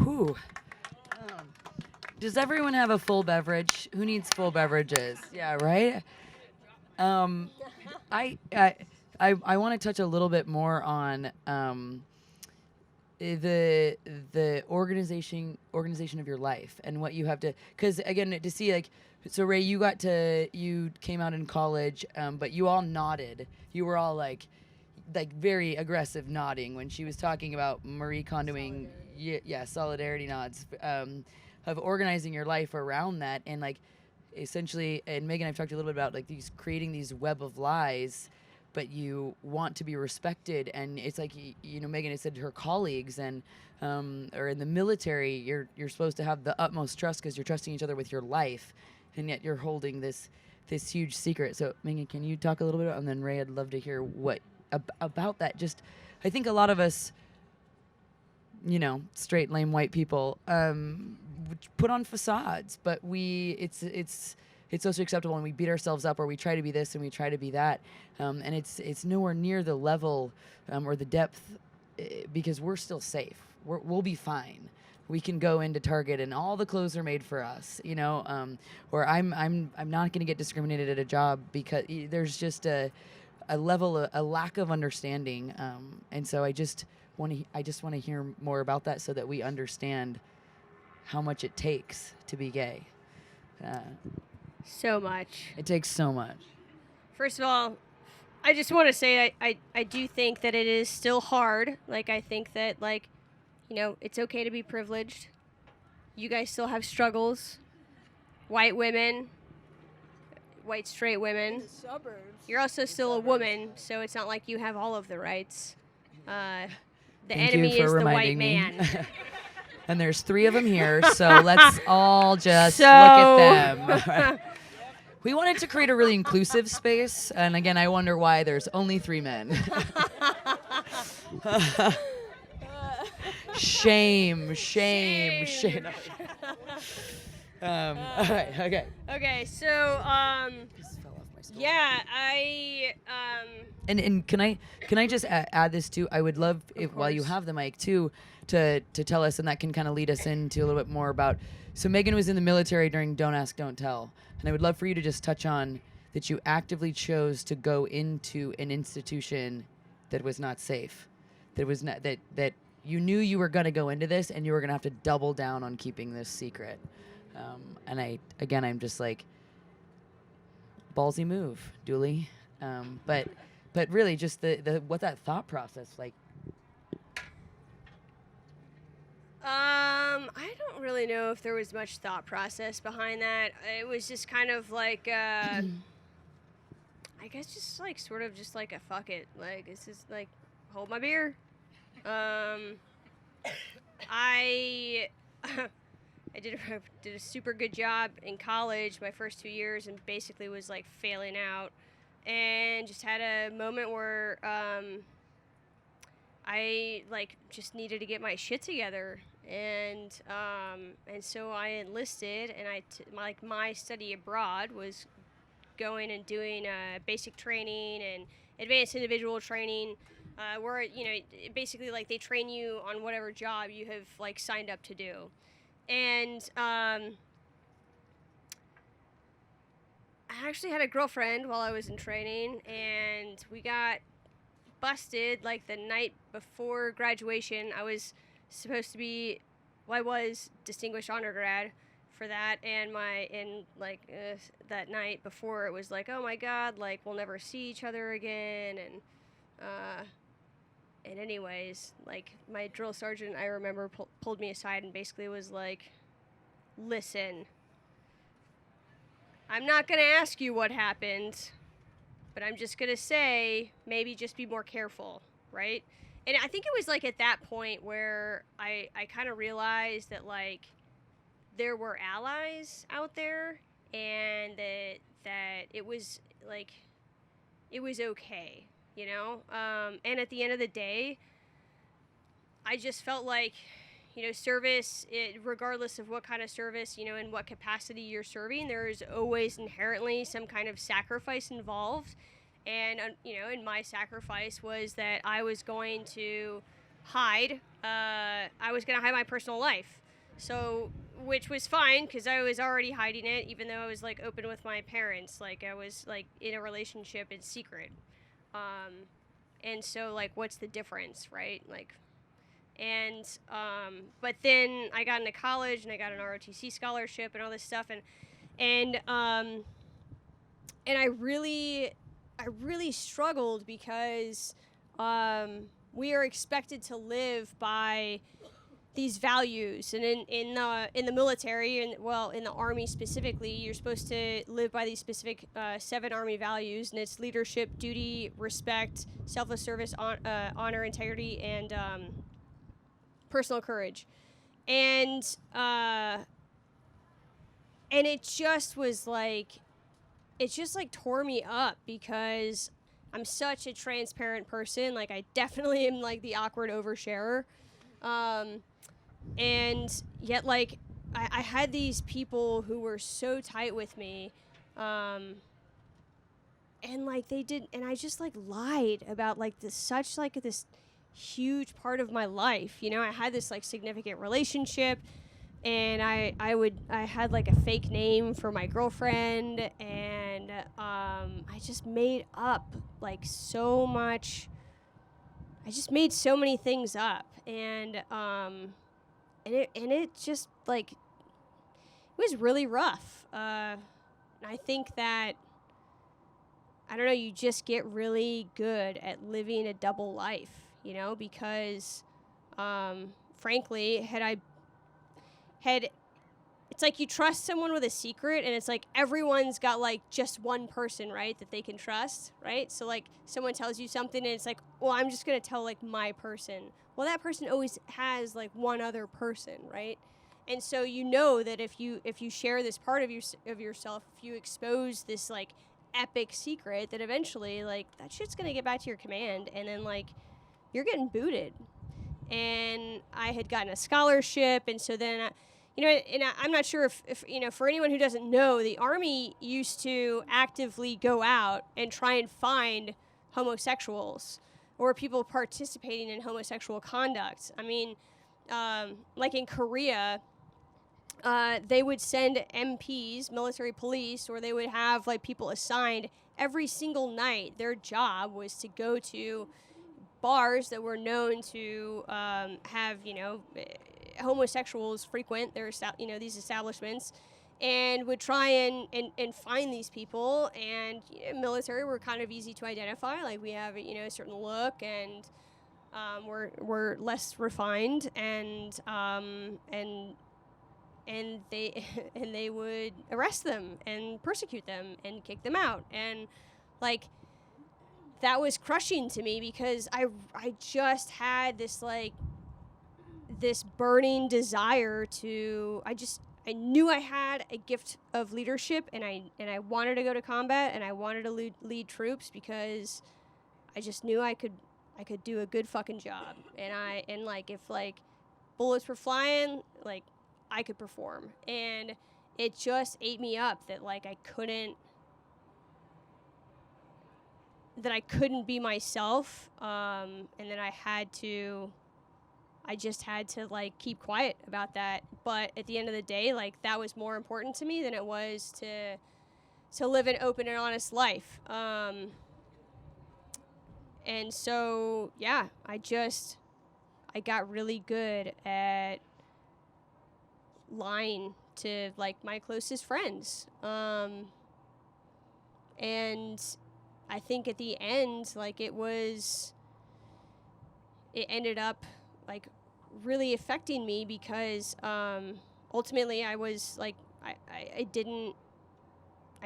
Whew. Does everyone have a full beverage? Who needs full beverages? Yeah, right? I want to touch a little bit more on the organization of your life and what you have to, because again, to see like, so Ray, you came out in college, but you all nodded. You were all like very aggressive nodding when she was talking about Marie Kondoing, solidarity nods, of organizing your life around that. And like, essentially, and Megan, I've talked a little bit about like creating these web of lies, but you want to be respected. And it's like, Megan has said to her colleagues and, or in the military, you're supposed to have the utmost trust because you're trusting each other with your life. And yet you're holding this huge secret. So Megan, can you talk a little bit about, and then Ray, I'd love to hear what about that. Just, I think a lot of us, straight, lame white people, put on facades, but it's socially acceptable, and we beat ourselves up, or we try to be this and we try to be that, and it's nowhere near the level or the depth, because we're still safe. We'll be fine. We can go into Target and all the clothes are made for us, or I'm not going to get discriminated at a job because there's just a level, a lack of understanding, and so I just want to hear more about that so that we understand how much it takes to be gay.
So much.
It takes so much.
First of all, I just want to say I do think that it is still hard. Like, I think that, like, you know, it's okay to be privileged. You guys still have struggles. White women, white straight women.
Suburbs.
You're also still a woman, so it's not like you have all of the rights. The
Thank
enemy
you for
is the white
reminding me.
man.
And there's 3 of them here, so let's all just look at them. Right. We wanted to create a really inclusive space, and again, I wonder why there's only 3 men. Shame. All right, okay.
Okay, so
Just fell off my stool.
yeah,
And can I just add this too? I would love if while you
course.
have the mic too to tell us, and that can kind of lead us into a little bit more about. So Megan was in the military during Don't Ask, Don't Tell, and I would love for you to just touch on that you actively chose to go into an institution that was not safe, that was not that you knew you were going to go into this and you were going to have to double down on keeping this secret. And I'm just like, ballsy move, Dooley. But really, just the what that thought process like.
I don't really know if there was much thought process behind that. It was just kind of like, I guess just like sort of just like a fuck it. Like, it's just like, hold my beer. I did a super good job in college my first 2 years and basically was like failing out, and just had a moment where I like just needed to get my shit together, and so I enlisted, and my study abroad was going and doing basic training and advanced individual training, where basically like they train you on whatever job you have like signed up to do, and I actually had a girlfriend while I was in training, and we got busted like the night before graduation. I was supposed to be, I was distinguished honor grad for that, and that night before it was like, oh my god, like we'll never see each other again, and anyways, like my drill sergeant, I remember pulled me aside and basically was like, listen, I'm not gonna ask you what happened, but I'm just gonna say maybe just be more careful, right? And I think it was like at that point where I kind of realized that like there were allies out there, and that it was like it was okay, you know. And at the end of the day, I just felt like, service, regardless of what kind of service, in what capacity you're serving, there is always inherently some kind of sacrifice involved. And, and my sacrifice was that I was going to hide my personal life. So, which was fine, because I was already hiding it, even though I was, like, open with my parents. Like, I was, like, in a relationship in secret. And so, like, what's the difference, right? Like, and, but then I got into college, and I got an ROTC scholarship and all this stuff, and I really struggled because we are expected to live by these values, and in the military, and in the Army specifically, you're supposed to live by these specific 7 Army values, and it's leadership, duty, respect, selfless service, honor, integrity, and personal courage, and it just was like. It just like tore me up because I'm such a transparent person. Like, I definitely am like the awkward oversharer. And yet, like, I had these people who were so tight with me. And like they did, and I just like lied about like this huge part of my life. I had this like significant relationship, and I had like a fake name for my girlfriend, and and I just made up like so much. I just made so many things up, and it just like it was really rough. I think that I don't know. You just get really good at living a double life, you know, because frankly, it's like you trust someone with a secret, and it's like everyone's got like just one person, right, that they can trust, right? So like someone tells you something, and it's like, well, I'm just gonna tell like my person. Well, that person always has like one other person, right? And so you know that if you share this part of yourself, if you expose this like epic secret, that eventually like that shit's gonna get back to your command, and then like you're getting booted. And I had gotten a scholarship, and so then I'm not sure if you know, for anyone who doesn't know, the Army used to actively go out and try and find homosexuals or people participating in homosexual conduct. I mean, like in Korea, they would send MPs, military police, or they would have like people assigned every single night. Their job was to go to bars that were known to have, you know, homosexuals frequent these establishments, and would try and find these people. And military were kind of easy to identify. Like we have, you know, a certain look, and we're less refined, and they and they would arrest them and persecute them and kick them out. And like that was crushing to me, because I just had this like this burning desire to I knew I had a gift of leadership, and I wanted to go to combat, and I wanted to lead troops, because I just knew I could do a good fucking job, and like if like bullets were flying, like I could perform. And it just ate me up that like I couldn't be myself, and then I just had to like keep quiet about that. But at the end of the day, like that was more important to me than it was to live an open and honest life. And so yeah, I got really good at lying to like my closest friends. And I think at the end, like it ended up like really affecting me, because ultimately I was like I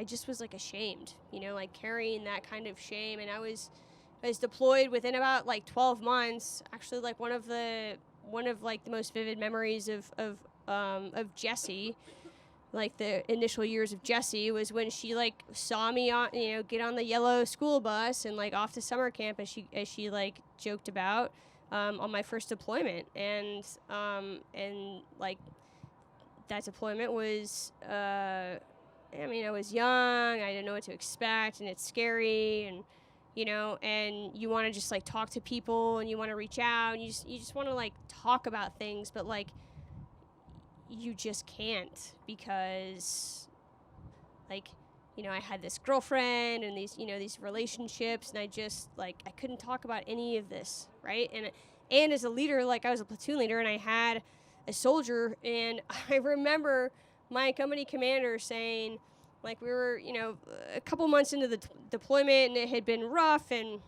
just was like ashamed, you know, like carrying that kind of shame. And I was deployed within about like 12 months. Actually, like one of like the most vivid memories of Jessie, like the initial years of Jessie, was when she like saw me on, you know, get on the yellow school bus and like off to summer camp, as she like joked about, on my first deployment. And like that deployment was, I mean, I was young, I didn't know what to expect, and it's scary, and you know, and you want to just like talk to people, and you want to reach out, and you just want to like talk about things, but like you just can't, because like, you know, I had this girlfriend and these, you know, these relationships, and I just like I couldn't talk about any of this, right? And as a leader, like I was a platoon leader, and I had a soldier, and I remember my company commander saying, like, we were, you know, a couple months into the deployment, and it had been rough, and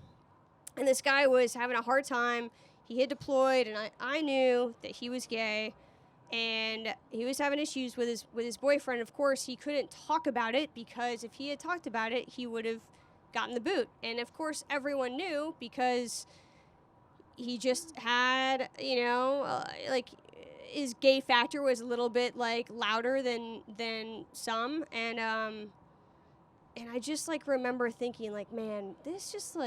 this guy was having a hard time. He had deployed, and I knew that he was gay, and he was having issues with his boyfriend. Of course, he couldn't talk about it, because if he had talked about it, he would have gotten the boot. And of course, everyone knew, because he just had, you know, like his gay factor was a little bit like louder than some. And I just like remember thinking like, man, this just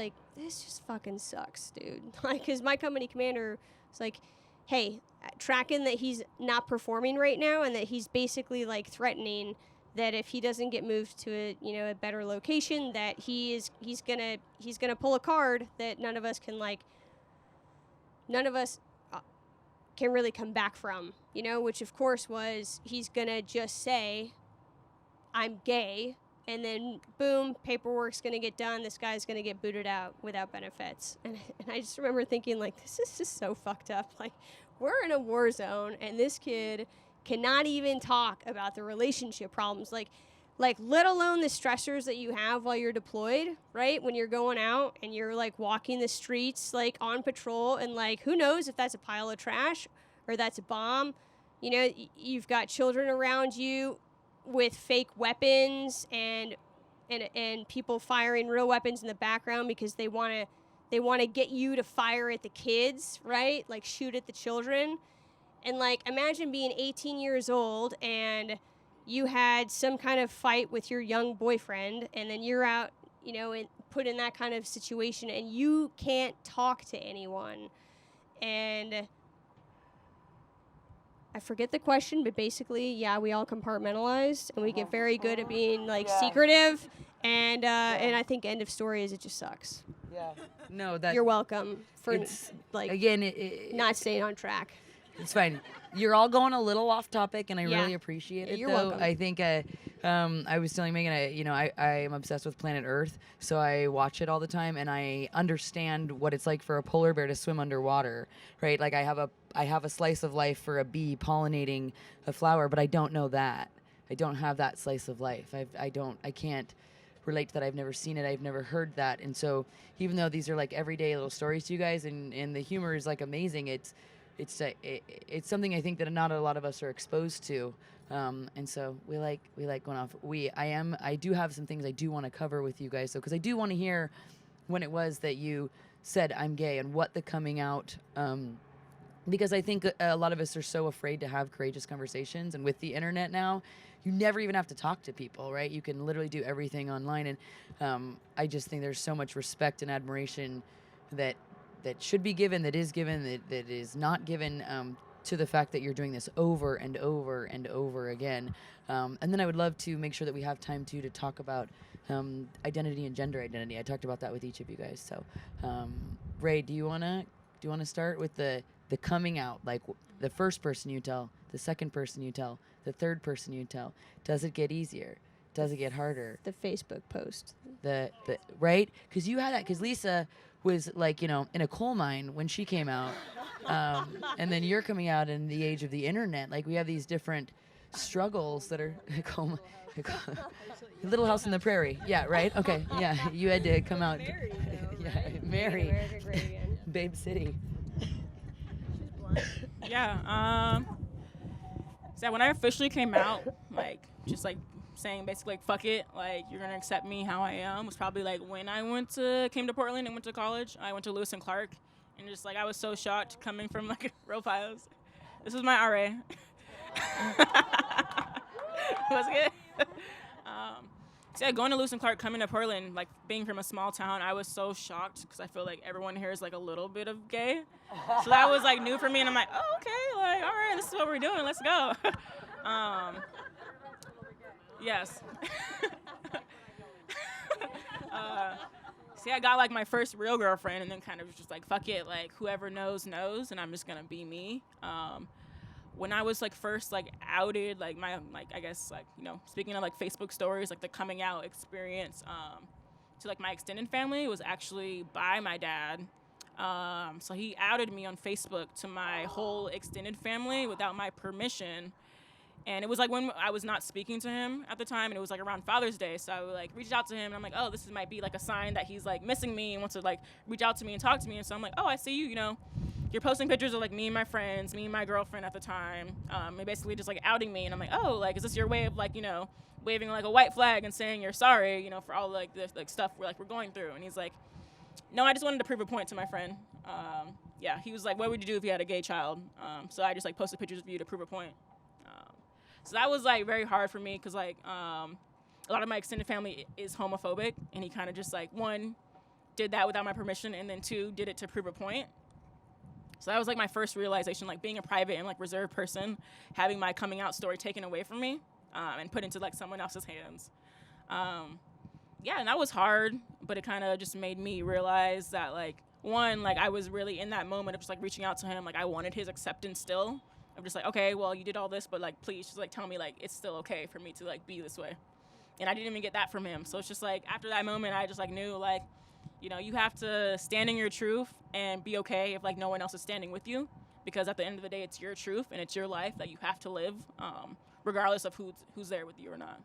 fucking sucks, dude. Like, cause my company commander was like, hey, tracking that he's not performing right now, and that he's basically like threatening that if he doesn't get moved to a better location, that he's gonna pull a card that none of us can really come back from, you know, which of course was, he's gonna just say, I'm gay, and then boom, paperwork's gonna get done. This guy's gonna get booted out without benefits. And I just remember thinking, like, this is just so fucked up. Like, we're in a war zone, and this kid cannot even talk about the relationship problems. Like let alone the stressors that you have while you're deployed, right? When you're going out and you're like walking the streets, like on patrol, and like who knows if that's a pile of trash or that's a bomb. You know, you've got children around you with fake weapons and people firing real weapons in the background because they want to get you to fire at the kids, right? Like shoot at the children. And like imagine being 18 years old and you had some kind of fight with your young boyfriend, and then you're out, you know, and put in that kind of situation, and you can't talk to anyone. And I forget the question, but basically, yeah, we all compartmentalized, and we get very good at being like secretive. And I think end of story is it just sucks.
Yeah. No, that
You're welcome for
it's,
like
again.
not staying on track.
It's fine. You're all going a little off topic, and I
Yeah.
really appreciate it.
You're
though.
welcome.
I think I was telling Megan, I am obsessed with Planet Earth, so I watch it all the time, and I understand what it's like for a polar bear to swim underwater, right? Like I have a slice of life for a bee pollinating a flower, but I don't know that. I don't have that slice of life. I can't relate to that. I've never seen it. I've never heard that, and so even though these are like everyday little stories to you guys, and the humor is like amazing, it's something I think that not a lot of us are exposed to, and so we like going off. I do have some things I do want to cover with you guys, so because I do want to hear when it was that you said I'm gay and what the coming out. Because I think a lot of us are so afraid to have courageous conversations, and with the internet now, you never even have to talk to people, right? You can literally do everything online, and I just think there's so much respect and admiration that should be given, that is given, that is not given, to the fact that you're doing this over and over and over again. And then I would love to make sure that we have time to talk about identity and gender identity. I talked about that with each of you guys. So, Ray, do you wanna start with the coming out, like the first person you tell, the second person you tell, the third person you tell? Does it get easier? Does it get harder?
The Facebook post.
The right? Because you had that. Because Lisa was like, in a coal mine when she came out, and then you're coming out in the age of the internet. Like we have these different struggles that are Little House on the Prairie. Yeah, right. Okay. Yeah, you had to come out. Yeah, Mary.
America great again.
Babe City.
Yeah. So when I officially came out, like just like saying basically like fuck it, like you're gonna accept me how I am, was probably like when I came to Portland and went to college. I went to Lewis and Clark, and just like I was so shocked coming from like Roe Piles. This was my RA. Was good. So yeah, going to Lewis and Clark, coming to Portland, like being from a small town, I was so shocked because I feel like everyone here is like a little bit of gay. So that was like new for me, and I'm like, oh, okay, like all right, this is what we're doing, let's go. Yes. See, I got like my first real girlfriend, and then kind of just like fuck it, like whoever knows, and I'm just gonna be me. When I was like first like outed, like my I guess like speaking of like Facebook stories, like the coming out experience to like my extended family was actually by my dad. So he outed me on Facebook to my whole extended family without my permission. And it was like when I was not speaking to him at the time, and it was like around Father's Day. So I like reached out to him, and I'm like, oh, this might be like a sign that he's like missing me and wants to like reach out to me and talk to me. And so I'm like, oh, I see you, you're posting pictures of like me and my friends, me and my girlfriend at the time, and basically just like outing me. And I'm like, oh, like is this your way of like waving like a white flag and saying you're sorry, for all like the like stuff we're going through? And he's like, no, I just wanted to prove a point to my friend. Yeah, he was like, what would you do if you had a gay child? So I just like posted pictures of you to prove a point. So that was like very hard for me because like a lot of my extended family is homophobic, and he kind of just like one did that without my permission, and then two did it to prove a point. So that was like my first realization, like being a private and like reserved person, having my coming out story taken away from me and put into like someone else's hands. Yeah, and that was hard, but it kind of just made me realize that like one, like I was really in that moment of just like reaching out to him, like I wanted his acceptance still. I'm just like, okay, well, you did all this, but like please just like tell me like it's still okay for me to like be this way. and I didn't even get that from him. So it's just like after that moment, I just like knew like, you know, you have to stand in your truth and be okay if like no one else is standing with you, because at the end of the day, it's your truth and it's your life that you have to live, regardless of who's there with you or not.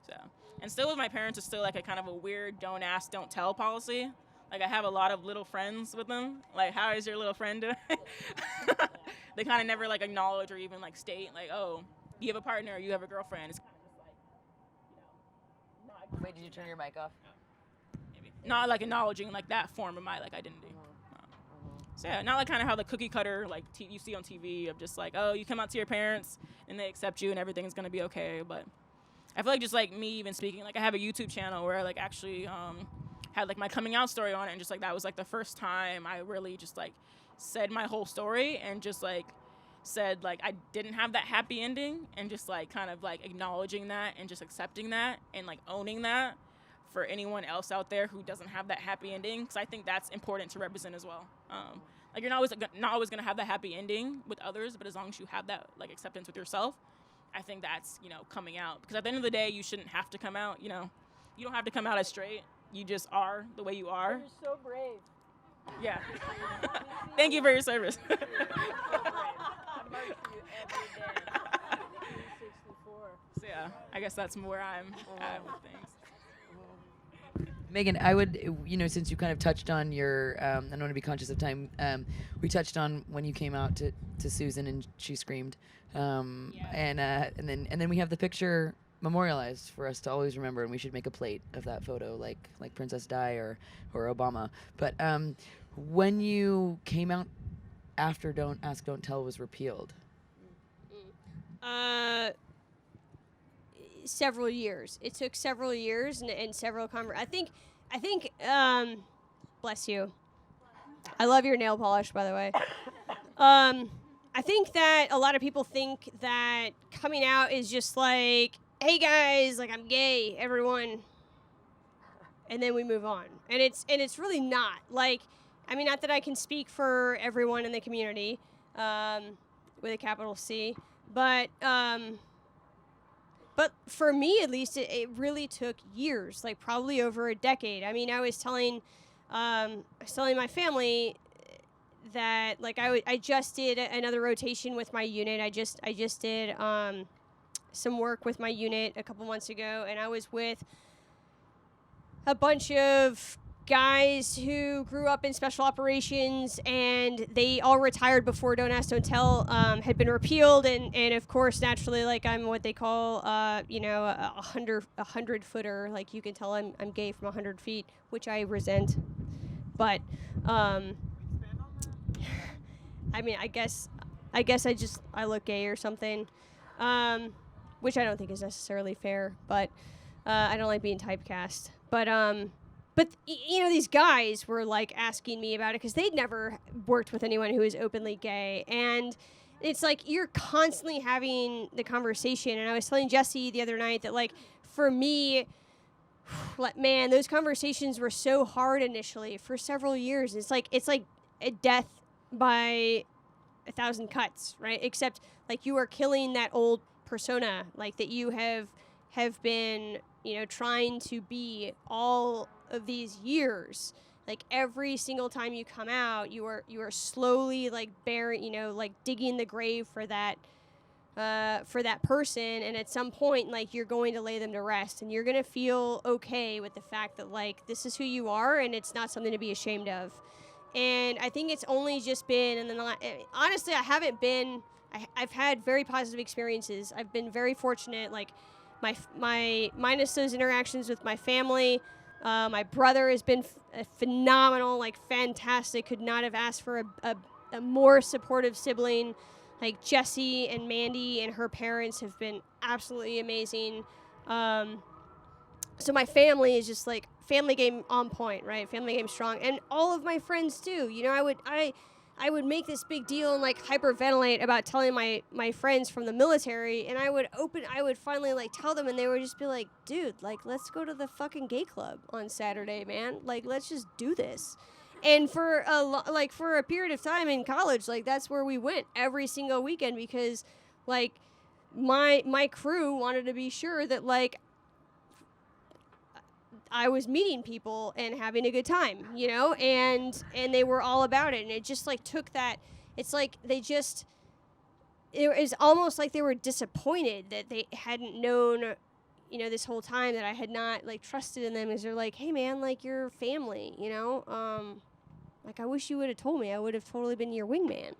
So, and still with my parents, it's still like a kind of a weird don't ask, don't tell policy. Like I have a lot of little friends with them. Like, how is your little friend doing? They kind of never like acknowledge or even like state like, oh, you have a partner or you have a girlfriend. It's kind of just like, you know, not,
Wait, did you turn your mic off?
maybe not like acknowledging like that form of my like identity. So yeah, not like kind of how the cookie cutter like you see on TV of just like, oh, you come out to your parents and they accept you and everything's gonna be okay. But I feel like just like me even speaking, like I have a YouTube channel where I like actually had like my coming out story on it, and just like that was like the first time I really just like said my whole story and just like said like I didn't have that happy ending, and just like kind of like acknowledging that and just accepting that and like owning that for anyone else out there who doesn't have that happy ending, because I think that's important to represent as well. Like you're not always gonna have that happy ending with others, but as long as you have that like acceptance with yourself, I think that's, you know, coming out. Because at the end of the day, you shouldn't have to come out. You know, you don't have to come out as straight. You just are the way you are.
You're so brave.
Yeah. Thank you for your service.
I march for you every day. 364.
So yeah, I guess that's where I'm at with things.
Megan, I would, you know, since you kind of touched on your, I don't want to be conscious of time. We touched on when you came out to Susan and she screamed, and then we have the picture memorialized for us to always remember, and we should make a plate of that photo, like Princess Di or Obama. But when you came out after Don't Ask, Don't Tell was repealed,
Several years. It took several years and several I think bless you. I love your nail polish, by the way. I think that a lot of people think that coming out is just like, hey guys, like I'm gay, everyone, and then we move on. And it's really not. Like, I mean, not that I can speak for everyone in the community, with a capital C, but for me, at least, it really took years, like probably over a decade. I mean, I was telling my family that like I just did another rotation with my unit. I just did some work with my unit a couple months ago, and I was with a bunch of guys who grew up in special operations, and they all retired before Don't Ask, Don't Tell had been repealed, and of course, naturally, like I'm what they call, a 100-footer. Like you can tell I'm gay from 100 feet, which I resent. But I mean, I guess I look gay or something, which I don't think is necessarily fair. But I don't like being typecast. But, you know, these guys were, like, asking me about it because they'd never worked with anyone who is openly gay. And it's like you're constantly having the conversation. And I was telling Jesse the other night that, like, for me, like, man, those conversations were so hard initially for several years. It's like a death by 1,000 cuts, right? Except, like, you are killing that old persona, like, that you have been, you know, trying to be all of these years. Like every single time you come out, you are slowly like burying, you know, like digging the grave for that person, and at some point like you're going to lay them to rest, and you're going to feel okay with the fact that like this is who you are and it's not something to be ashamed of. And I think it's only just been, and then honestly I've had very positive experiences. I've been very fortunate, like my minus those interactions with my family. My brother has been phenomenal, like fantastic. Could not have asked for a more supportive sibling. Like Jessie and Mandy and her parents have been absolutely amazing. So my family is just like family game on point, right? Family game strong, and all of my friends too. You know, I would make this big deal and like hyperventilate about telling my friends from the military, and I would finally like tell them, and they would just be like, dude, like let's go to the fucking gay club on Saturday, man. Like let's just do this. And for a period of time in college, like that's where we went every single weekend, because like my crew wanted to be sure that like I was meeting people and having a good time, you know, and they were all about it, and it just like took that. It's like it was almost like they were disappointed that they hadn't known, you know, this whole time that I had not like trusted in them, as they're like, hey man, like you're family, you know, like I wish you would have told me. I would have totally been your wingman,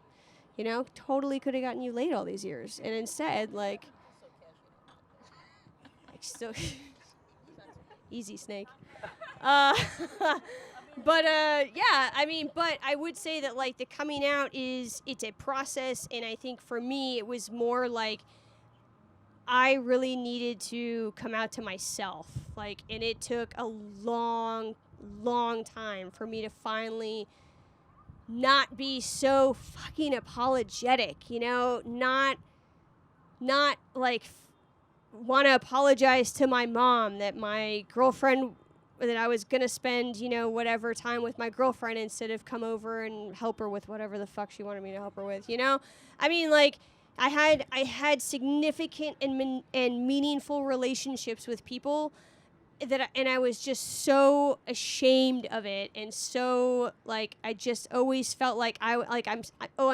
you know, totally could have gotten you laid all these years, and instead like still easy snake. But yeah, I mean, but I would say that like the coming out it's a process, and I think for me it was more like I really needed to come out to myself, like, and it took a long time for me to finally not be so fucking apologetic, you know, not like want to apologize to my mom that my girlfriend, that I was going to spend, you know, whatever time with my girlfriend instead of come over and help her with whatever the fuck she wanted me to help her with, you know? I mean, like, I had significant and meaningful relationships with people and I was just so ashamed of it, and so, like, I just always felt like I'm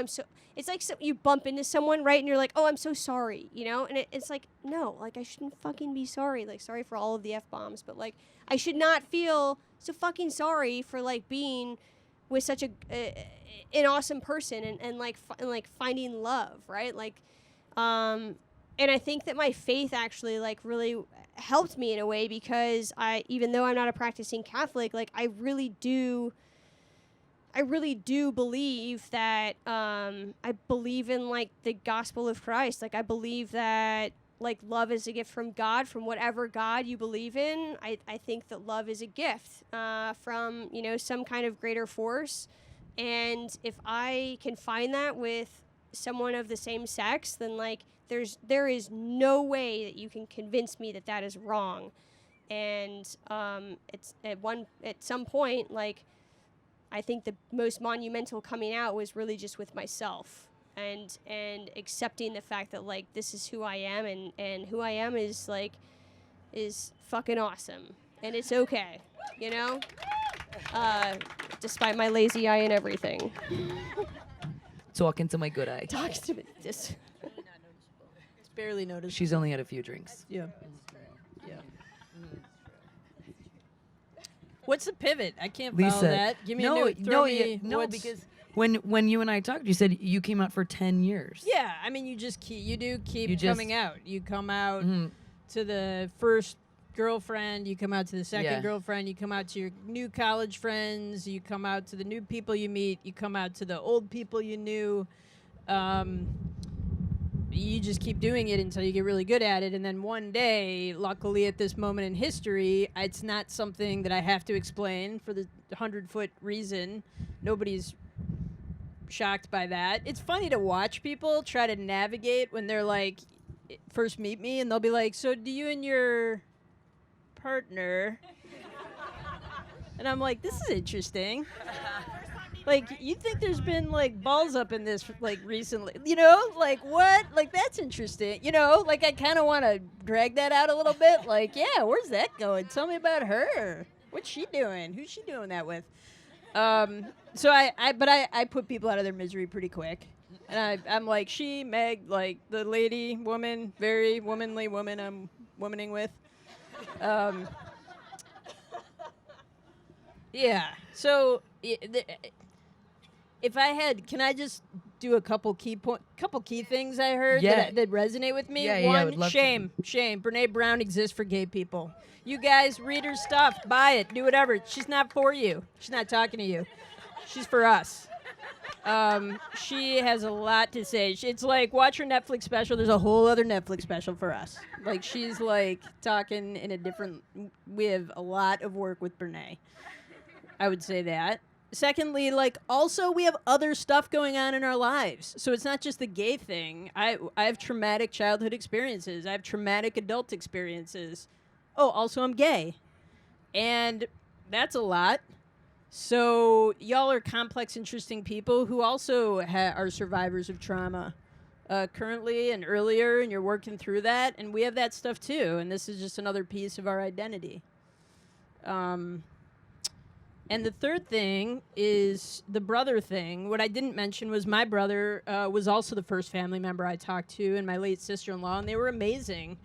so, it's like you bump into someone, right, and you're like, oh, I'm so sorry, you know, and it's like, no, like, I shouldn't fucking be sorry, like, sorry for all of the F-bombs, but, like, I should not feel so fucking sorry for, like, being with such an awesome person and finding love, right, like, and I think that my faith actually, like, really helped me in a way, because even though I'm not a practicing Catholic, like, I really do believe that I believe in, like, the gospel of Christ. Like, I believe that, like, love is a gift from God, from whatever God you believe in. I think that love is a gift from, you know, some kind of greater force. And if I can find that with someone of the same sex, then, like, there is no way that you can convince me that that is wrong. And it's at some point, like, I think the most monumental coming out was really just with myself, and accepting the fact that, like, this is who I am, and who I am is fucking awesome, and it's okay, you know, despite my lazy eye and everything.
Talk into my good eye.
Talks to me. Just
It's barely noticeable.
She's only had a few drinks.
Yeah. What's the pivot? I can't follow
Lisa,
that. Give me a new, throw me what's-
because when you and I talked, you said you came out for 10 years.
Yeah, I mean, you just keep
You just-
coming out. You come out
Mhm.
to the first girlfriend, you come out to the second
Yeah.
girlfriend, you come out to your new college friends, you come out to the new people you meet, you come out to the old people you knew. You just keep doing it until you get really good at it, and then one day, luckily at this moment in history, it's not something that I have to explain for the 100-foot reason. Nobody's shocked by that. It's funny to watch people try to navigate when they're like, first meet me, and they'll be like, so do you and your partner? And I'm like, this is interesting. Like, you think there's been, like, balls up in this, like, recently, you know? Like, what? Like, that's interesting. You know, like, I kind of want to drag that out a little bit. Like, yeah, where's that going? Tell me about her. What's she doing? Who's she doing that with? So I put people out of their misery pretty quick. And I'm like, she, Meg, like, the lady, woman, very womanly woman I'm womaning with. Yeah. So, if I had, can I just do a couple key things I heard
Yeah.
that resonate with me?
Yeah,
One,
I would love to.
shame. Brene Brown exists for gay people. You guys read her stuff, buy it, do whatever. She's not for you. She's not talking to you. She's for us. She has a lot to say. It's like, watch her Netflix special. There's a whole other Netflix special for us. Like, she's like talking in a different. We have a lot of work with Brene. I would say that. Secondly, like, also we have other stuff going on in our lives. So it's not just the gay thing. I have traumatic childhood experiences. I have traumatic adult experiences. Oh, also I'm gay. And that's a lot. So y'all are complex, interesting people who also are survivors of trauma. currently and earlier, and you're working through that, and we have that stuff too, and this is just another piece of our identity. And the third thing is the brother thing. What I didn't mention was my brother was also the first family member I talked to, and my late sister-in-law, and they were amazing.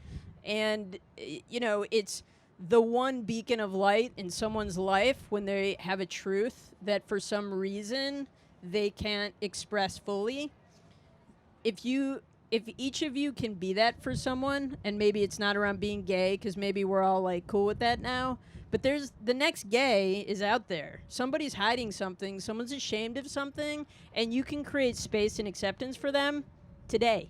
And, you know, it's the one beacon of light in someone's life when they have a truth that for some reason they can't express fully. If each of you can be that for someone, and maybe it's not around being gay, because maybe we're all like cool with that now, but there's the next gay is out there. Somebody's hiding something, someone's ashamed of something, and you can create space and acceptance for them today.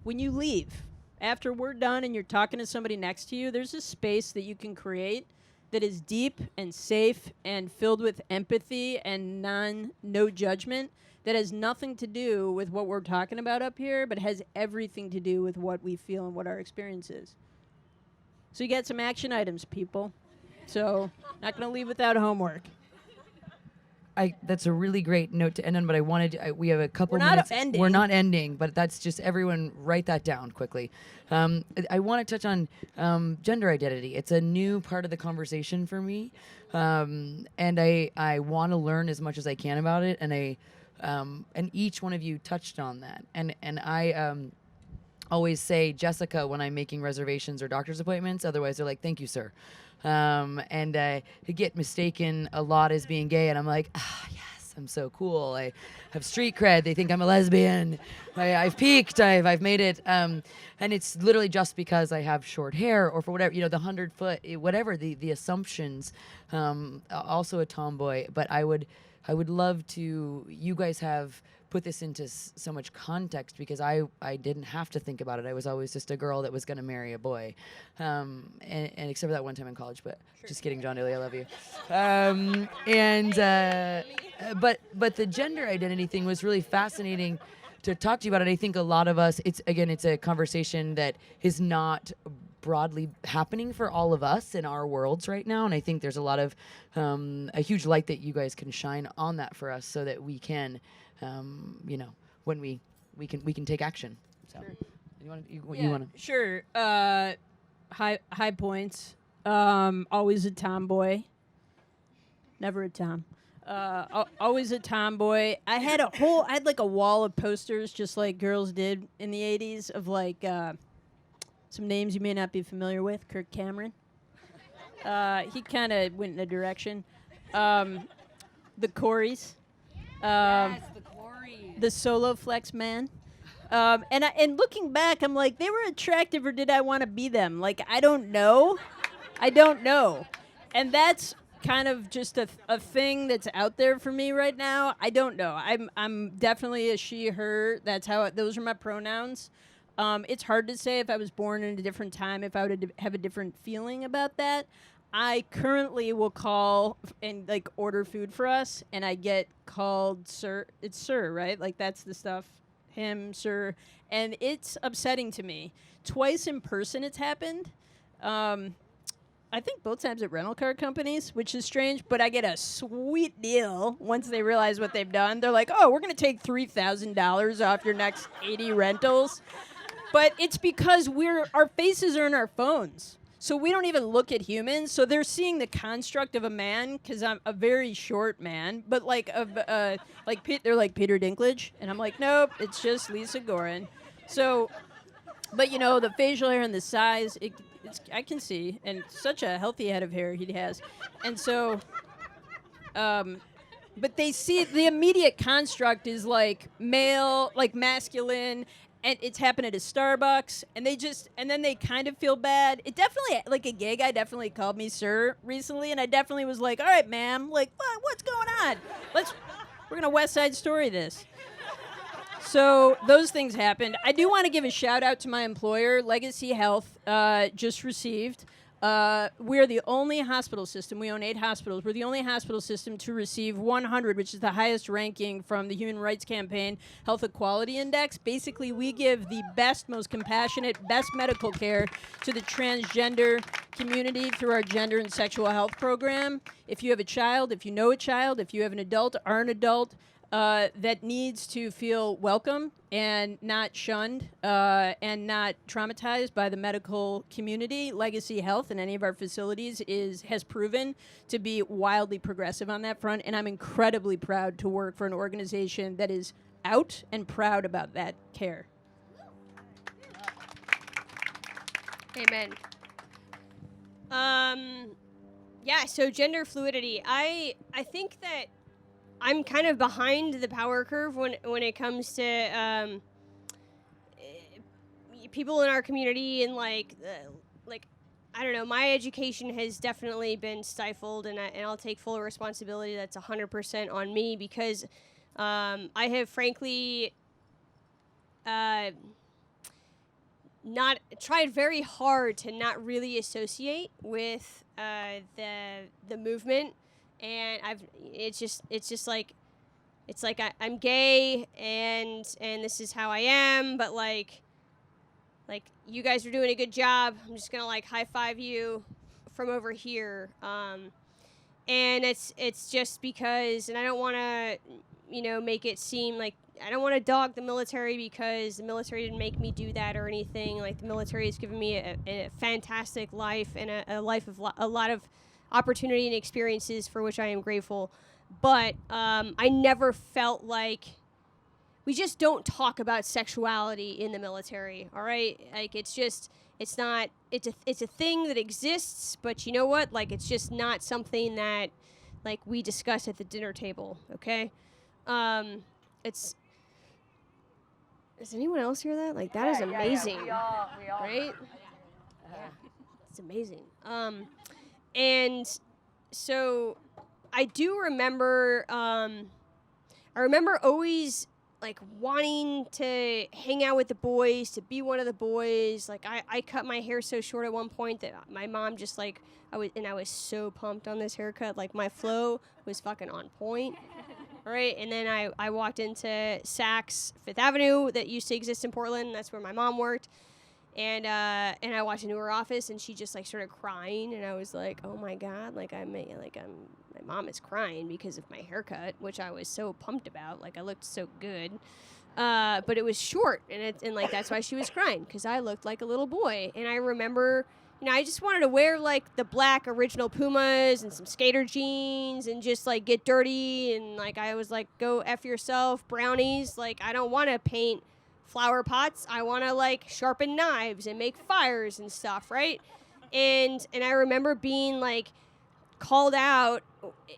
When you leave, after we're done and you're talking to somebody next to you, there's a space that you can create that is deep and safe and filled with empathy and no judgment, that has nothing to do with what we're talking about up here, but has everything to do with what we feel and what our experience is. So you got some action items, people. So not going to leave without homework.
That's a really great note to end on, but I wanted we have a couple
We're not
minutes.
ending.
We're not ending, but that's just everyone write that down quickly. I want to touch on gender identity. It's a new part of the conversation for me, and I want to learn as much as I can about it. And each one of you touched on that, and I always say Jessica when I'm making reservations or doctor's appointments. Otherwise, they're like, "Thank you, sir." And I get mistaken a lot as being gay, and I'm like, yes, I'm so cool. I have street cred. They think I'm a lesbian. I've peaked. I've made it. And it's literally just because I have short hair, or for whatever, the 100-foot, whatever the assumptions. Also a tomboy, but I would love to. You guys have put this into so much context, because I didn't have to think about it. I was always just a girl that was going to marry a boy, and except for that one time in college. But just kidding, John Daly, I love you. But the gender identity thing was really fascinating to talk to you about. It. I think a lot of us, it's a conversation that is not broadly happening for all of us in our worlds right now, and I think there's a lot of a huge light that you guys can shine on that for us, so that we can. When we can take action. So,
Sure.
you want to?
Sure. High points. Always a tomboy. Never a Tom. Always a tomboy. I had like a wall of posters, just like girls did in the '80s, of like some names you may not be familiar with. Kirk Cameron. He kind of went in a direction. The Coreys. The Solo Flex Man. And looking back, I'm like, they were attractive, or did I want to be them? Like, I don't know. And that's kind of just a thing that's out there for me right now. I don't know. I'm definitely a she, her. That's how those are my pronouns. It's hard to say if I was born in a different time, if I would have a different feeling about that. I currently will call and like order food for us, and I get called sir. It's sir, right? Like that's the stuff. Him, sir. And it's upsetting to me. Twice in person it's happened. I think both times at rental car companies, which is strange, but I get a sweet deal once they realize what they've done. They're like, oh, we're going to take $3,000 off your next 80 rentals. But it's because our faces are in our phones. So we don't even look at humans. So they're seeing the construct of a man, because I'm a very short man. But they're like Peter Dinklage, and I'm like, nope, it's just Lisa Gorin. So, but the facial hair and the size, I can see, and such a healthy head of hair he has, and so, but they see the immediate construct is like male, like masculine. And it's happened at a Starbucks, and then they kind of feel bad. It definitely, like a gay guy definitely called me sir recently, and I definitely was like, all right, ma'am, like, what's going on? We're gonna West Side Story this. So those things happened. I do want to give a shout out to my employer, Legacy Health, just received. We're the only hospital system. We own 8 hospitals. We're the only hospital system to receive 100, which is the highest ranking from the Human Rights Campaign Health Equality Index. Basically, we give the best, most compassionate, best medical care to the transgender community through our gender and sexual health program. If you have a child, if you know a child, if you have an adult, are an adult, that needs to feel welcome and not shunned and not traumatized by the medical community. Legacy Health in any of our facilities has proven to be wildly progressive on that front, and I'm incredibly proud to work for an organization that is out and proud about that care.
Amen. Yeah, so gender fluidity. I think that I'm kind of behind the power curve when it comes to people in our community and like I don't know. My education has definitely been stifled, and I'll take full responsibility. That's 100% on me because I have frankly not tried very hard to not really associate with the movement, and it's just like I'm gay and this is how I am, but like you guys are doing a good job. I'm just gonna like high five you from over here, and it's just because, and I don't want to make it seem like I don't want to dog the military because the military didn't make me do that or anything. Like, the military has given me a fantastic life and a life of a lot of opportunity and experiences for which I am grateful. But I never felt like we just don't talk about sexuality in the military. All right, like it's a thing that exists, but you know what? Like, it's just not something that like we discuss at the dinner table. Okay, Does anyone else hear that? Like, that is amazing.
We all.
Right? Yeah. It's amazing. And so I do remember, I remember always, like, wanting to hang out with the boys, to be one of the boys. Like, I cut my hair so short at one point that my mom just, like, I was so pumped on this haircut. Like, my flow was fucking on point. Right, and then I walked into Saks Fifth Avenue that used to exist in Portland. That's where my mom worked, and I walked into her office, and she just like started crying, and I was like, oh my god, my mom is crying because of my haircut, which I was so pumped about. Like, I looked so good, but it was short, and like that's why she was crying, because I looked like a little boy. And I remember, I just wanted to wear, like, the black original Pumas and some skater jeans and just, like, get dirty. And, like, I was like, go F yourself, brownies. Like, I don't want to paint flower pots. I want to, like, sharpen knives and make fires and stuff, right? And I remember being, like, called out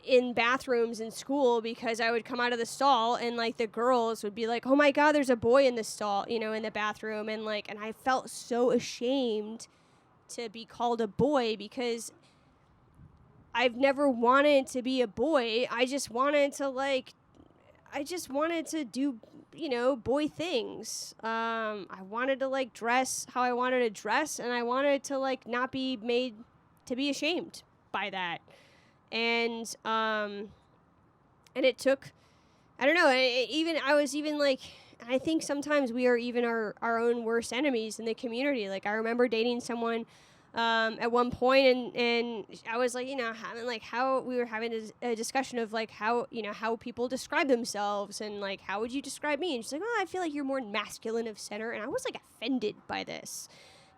in bathrooms in school because I would come out of the stall and, like, the girls would be like, oh, my God, there's a boy in the stall, in the bathroom. And, like, and I felt so ashamed to be called a boy because I've never wanted to be a boy. I just wanted to do, boy things. I wanted to, like, dress how I wanted to dress, and I wanted to, like, not be made to be ashamed by that. And it took, I don't know, I think sometimes we are even our own worst enemies in the community. Like, I remember dating someone at one point, and I was like, we were having a discussion of like how people describe themselves, and like, how would you describe me? And she's like, oh, I feel like you're more masculine of center. And I was like offended by this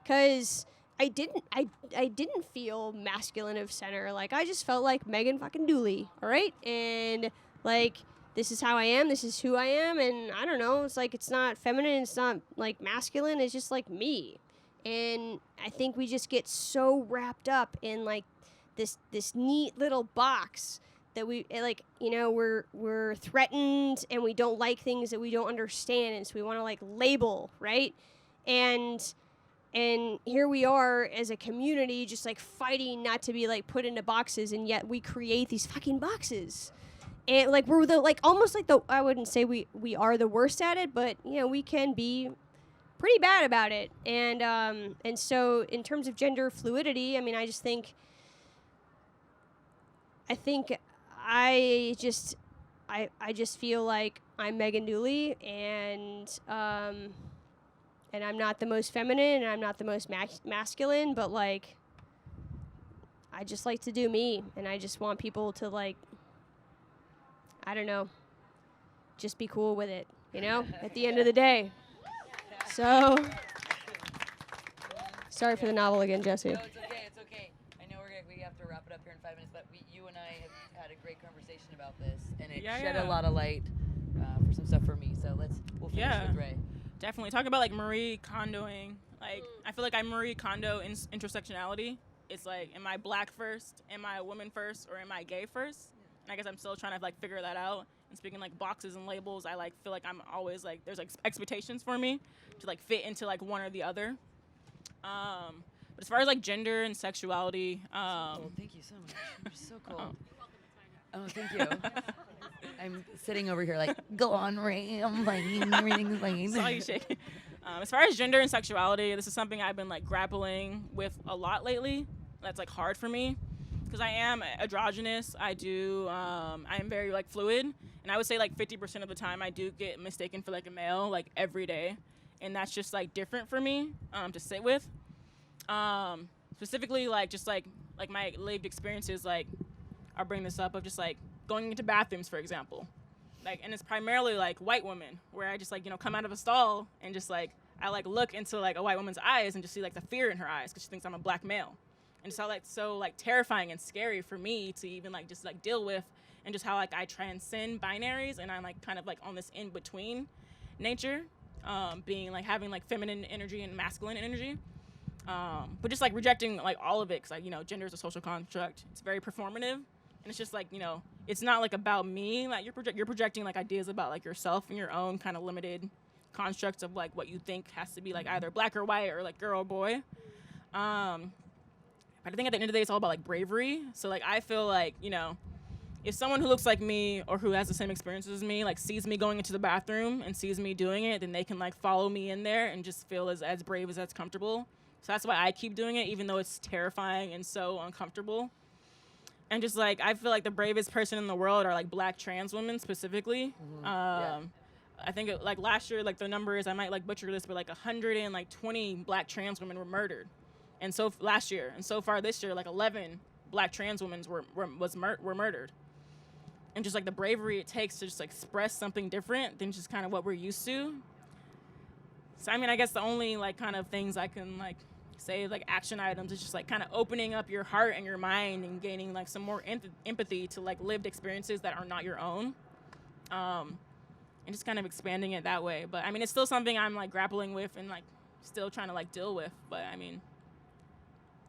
because I didn't feel masculine of center. Like, I just felt like Megan fucking Dooley, all right? And like, this is how I am, this is who I am, and I don't know, it's like, it's not feminine, it's not like masculine, it's just like me. And I think we just get so wrapped up in like this neat little box that we like, we're threatened, and we don't like things that we don't understand, and so we want to like label, right? And here we are as a community just like fighting not to be like put into boxes, and yet we create these fucking boxes. And like, we're I wouldn't say we are the worst at it, but we can be pretty bad about it. And so in terms of gender fluidity, I mean, I just feel like I'm Megan Dooley, and I'm not the most feminine, and I'm not the most masculine, but like, I just like to do me, and I just want people to like, I don't know, just be cool with it, you know, at the end of the day. So, sorry for the novel again, Jesse.
No, it's okay. It's okay. I know we have to wrap it up here in 5 minutes, but you and I have had a great conversation about this, and it shed a lot of light for some stuff for me. So we'll finish with Ray.
Definitely talk about like Marie Kondoing. Like I feel like I Marie Kondo intersectionality. It's like, am I black first? Am I a woman first? Or am I gay first? And I guess I'm still trying to like figure that out. And speaking like boxes and labels, I like feel like I'm always like there's like expectations for me to like fit into like one or the other. But as far as like gender and sexuality,
Cool. Thank you so much. You're so cool. Oh, thank you. I'm sitting over here like, go on, Ray. I'm playing, everything's playing.
saw you shaking. As far as gender and sexuality, this is something I've been like grappling with a lot lately. That's like hard for me because I am androgynous. I am very like fluid, and I would say like 50% of the time I do get mistaken for like a male like every day, and that's just like different for me to sit with. Specifically like just like my lived experiences, like I'll bring this up of just like going into bathrooms, for example. Like, and it's primarily like white women where I just like, you know, come out of a stall and just like, I like look into like a white woman's eyes and just see like the fear in her eyes because she thinks I'm a black male. And so like, terrifying and scary for me to even like, just like deal with, and just how like I transcend binaries and I'm like kind of like on this in between nature, being like having like feminine energy and masculine energy. But just like rejecting like all of it. Cause like, you know, gender is a social construct. It's very performative. And it's just like, you know, it's not like about me. Like you're projecting like ideas about like yourself and your own kind of limited constructs of like what you think has to be like either black or white or like girl or boy. But I think at the end of the day, it's all about like bravery. So like I feel like, you know, if someone who looks like me or who has the same experiences as me, like sees me going into the bathroom and sees me doing it, then they can like follow me in there and just feel as brave as that's comfortable. So that's why I keep doing it, even though it's terrifying and so uncomfortable. And just like, I feel like the bravest person in the world are like black trans women specifically. I think like last year, like the numbers, I might like butcher this, but like 120 black trans women were murdered. And so last year, and so far this year, like 11 black trans women were murdered. And just like the bravery it takes to just express something different than just kind of what we're used to. So I mean, I guess the only like kind of things I can like say like action items is just like kind of opening up your heart and your mind and gaining like some more empathy to like lived experiences that are not your own, and just kind of expanding it that way. But I mean, it's still something I'm like grappling with and like still trying to like deal with. But I mean,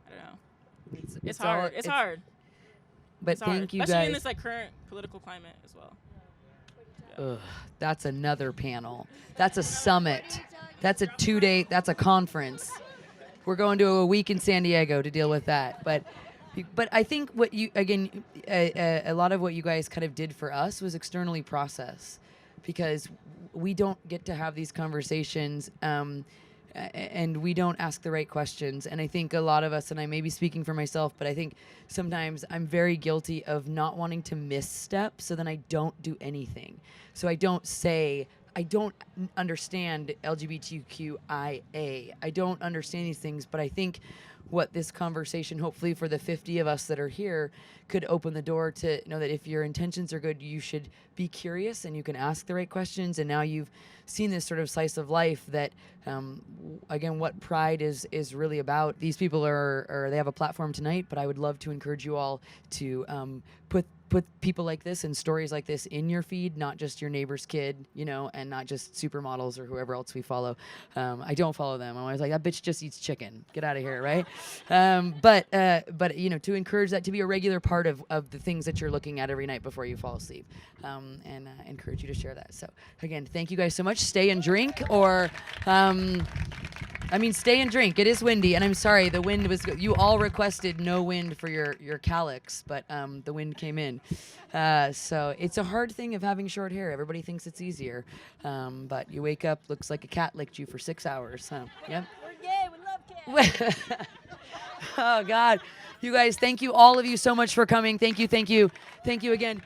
I don't know. It's hard. It's hard.
But
it's hard.
thank you
especially
guys.
in this like current political climate as well.
Ugh, that's another panel. That's a summit. That's a 2-day. That's a conference. We're going to a week in San Diego to deal with that. But I think what you, again, a lot of what you guys kind of did for us was externally process, because we don't get to have these conversations and we don't ask the right questions. And I think a lot of us, and I may be speaking for myself, but I think sometimes I'm very guilty of not wanting to misstep, so then I don't do anything. So I don't say, I don't understand LGBTQIA. I don't understand these things, but I think what this conversation, hopefully for the 50 of us that are here, could open the door to know that if your intentions are good, you should be curious and you can ask the right questions. And now you've seen this sort of slice of life that, again, what Pride is really about. These people they have a platform tonight, but I would love to encourage you all to put people like this and stories like this in your feed, not just your neighbor's kid, you know, and not just supermodels or whoever else we follow. I don't follow them. I'm always like, that bitch just eats chicken. Get out of here, right? But you know, to encourage that to be a regular part of the things that you're looking at every night before you fall asleep, and encourage you to share that. So again, thank you guys so much. Stay and drink, or stay and drink. It is windy, and I'm sorry, the wind was. You all requested no wind for your calyx, but the wind came in. So it's a hard thing of having short hair. Everybody thinks it's easier, but you wake up, looks like a cat licked you for 6 hours. Huh? Yep.
We're gay. We love cats.
Oh God, you guys, thank you, all of you, so much for coming. Thank you again.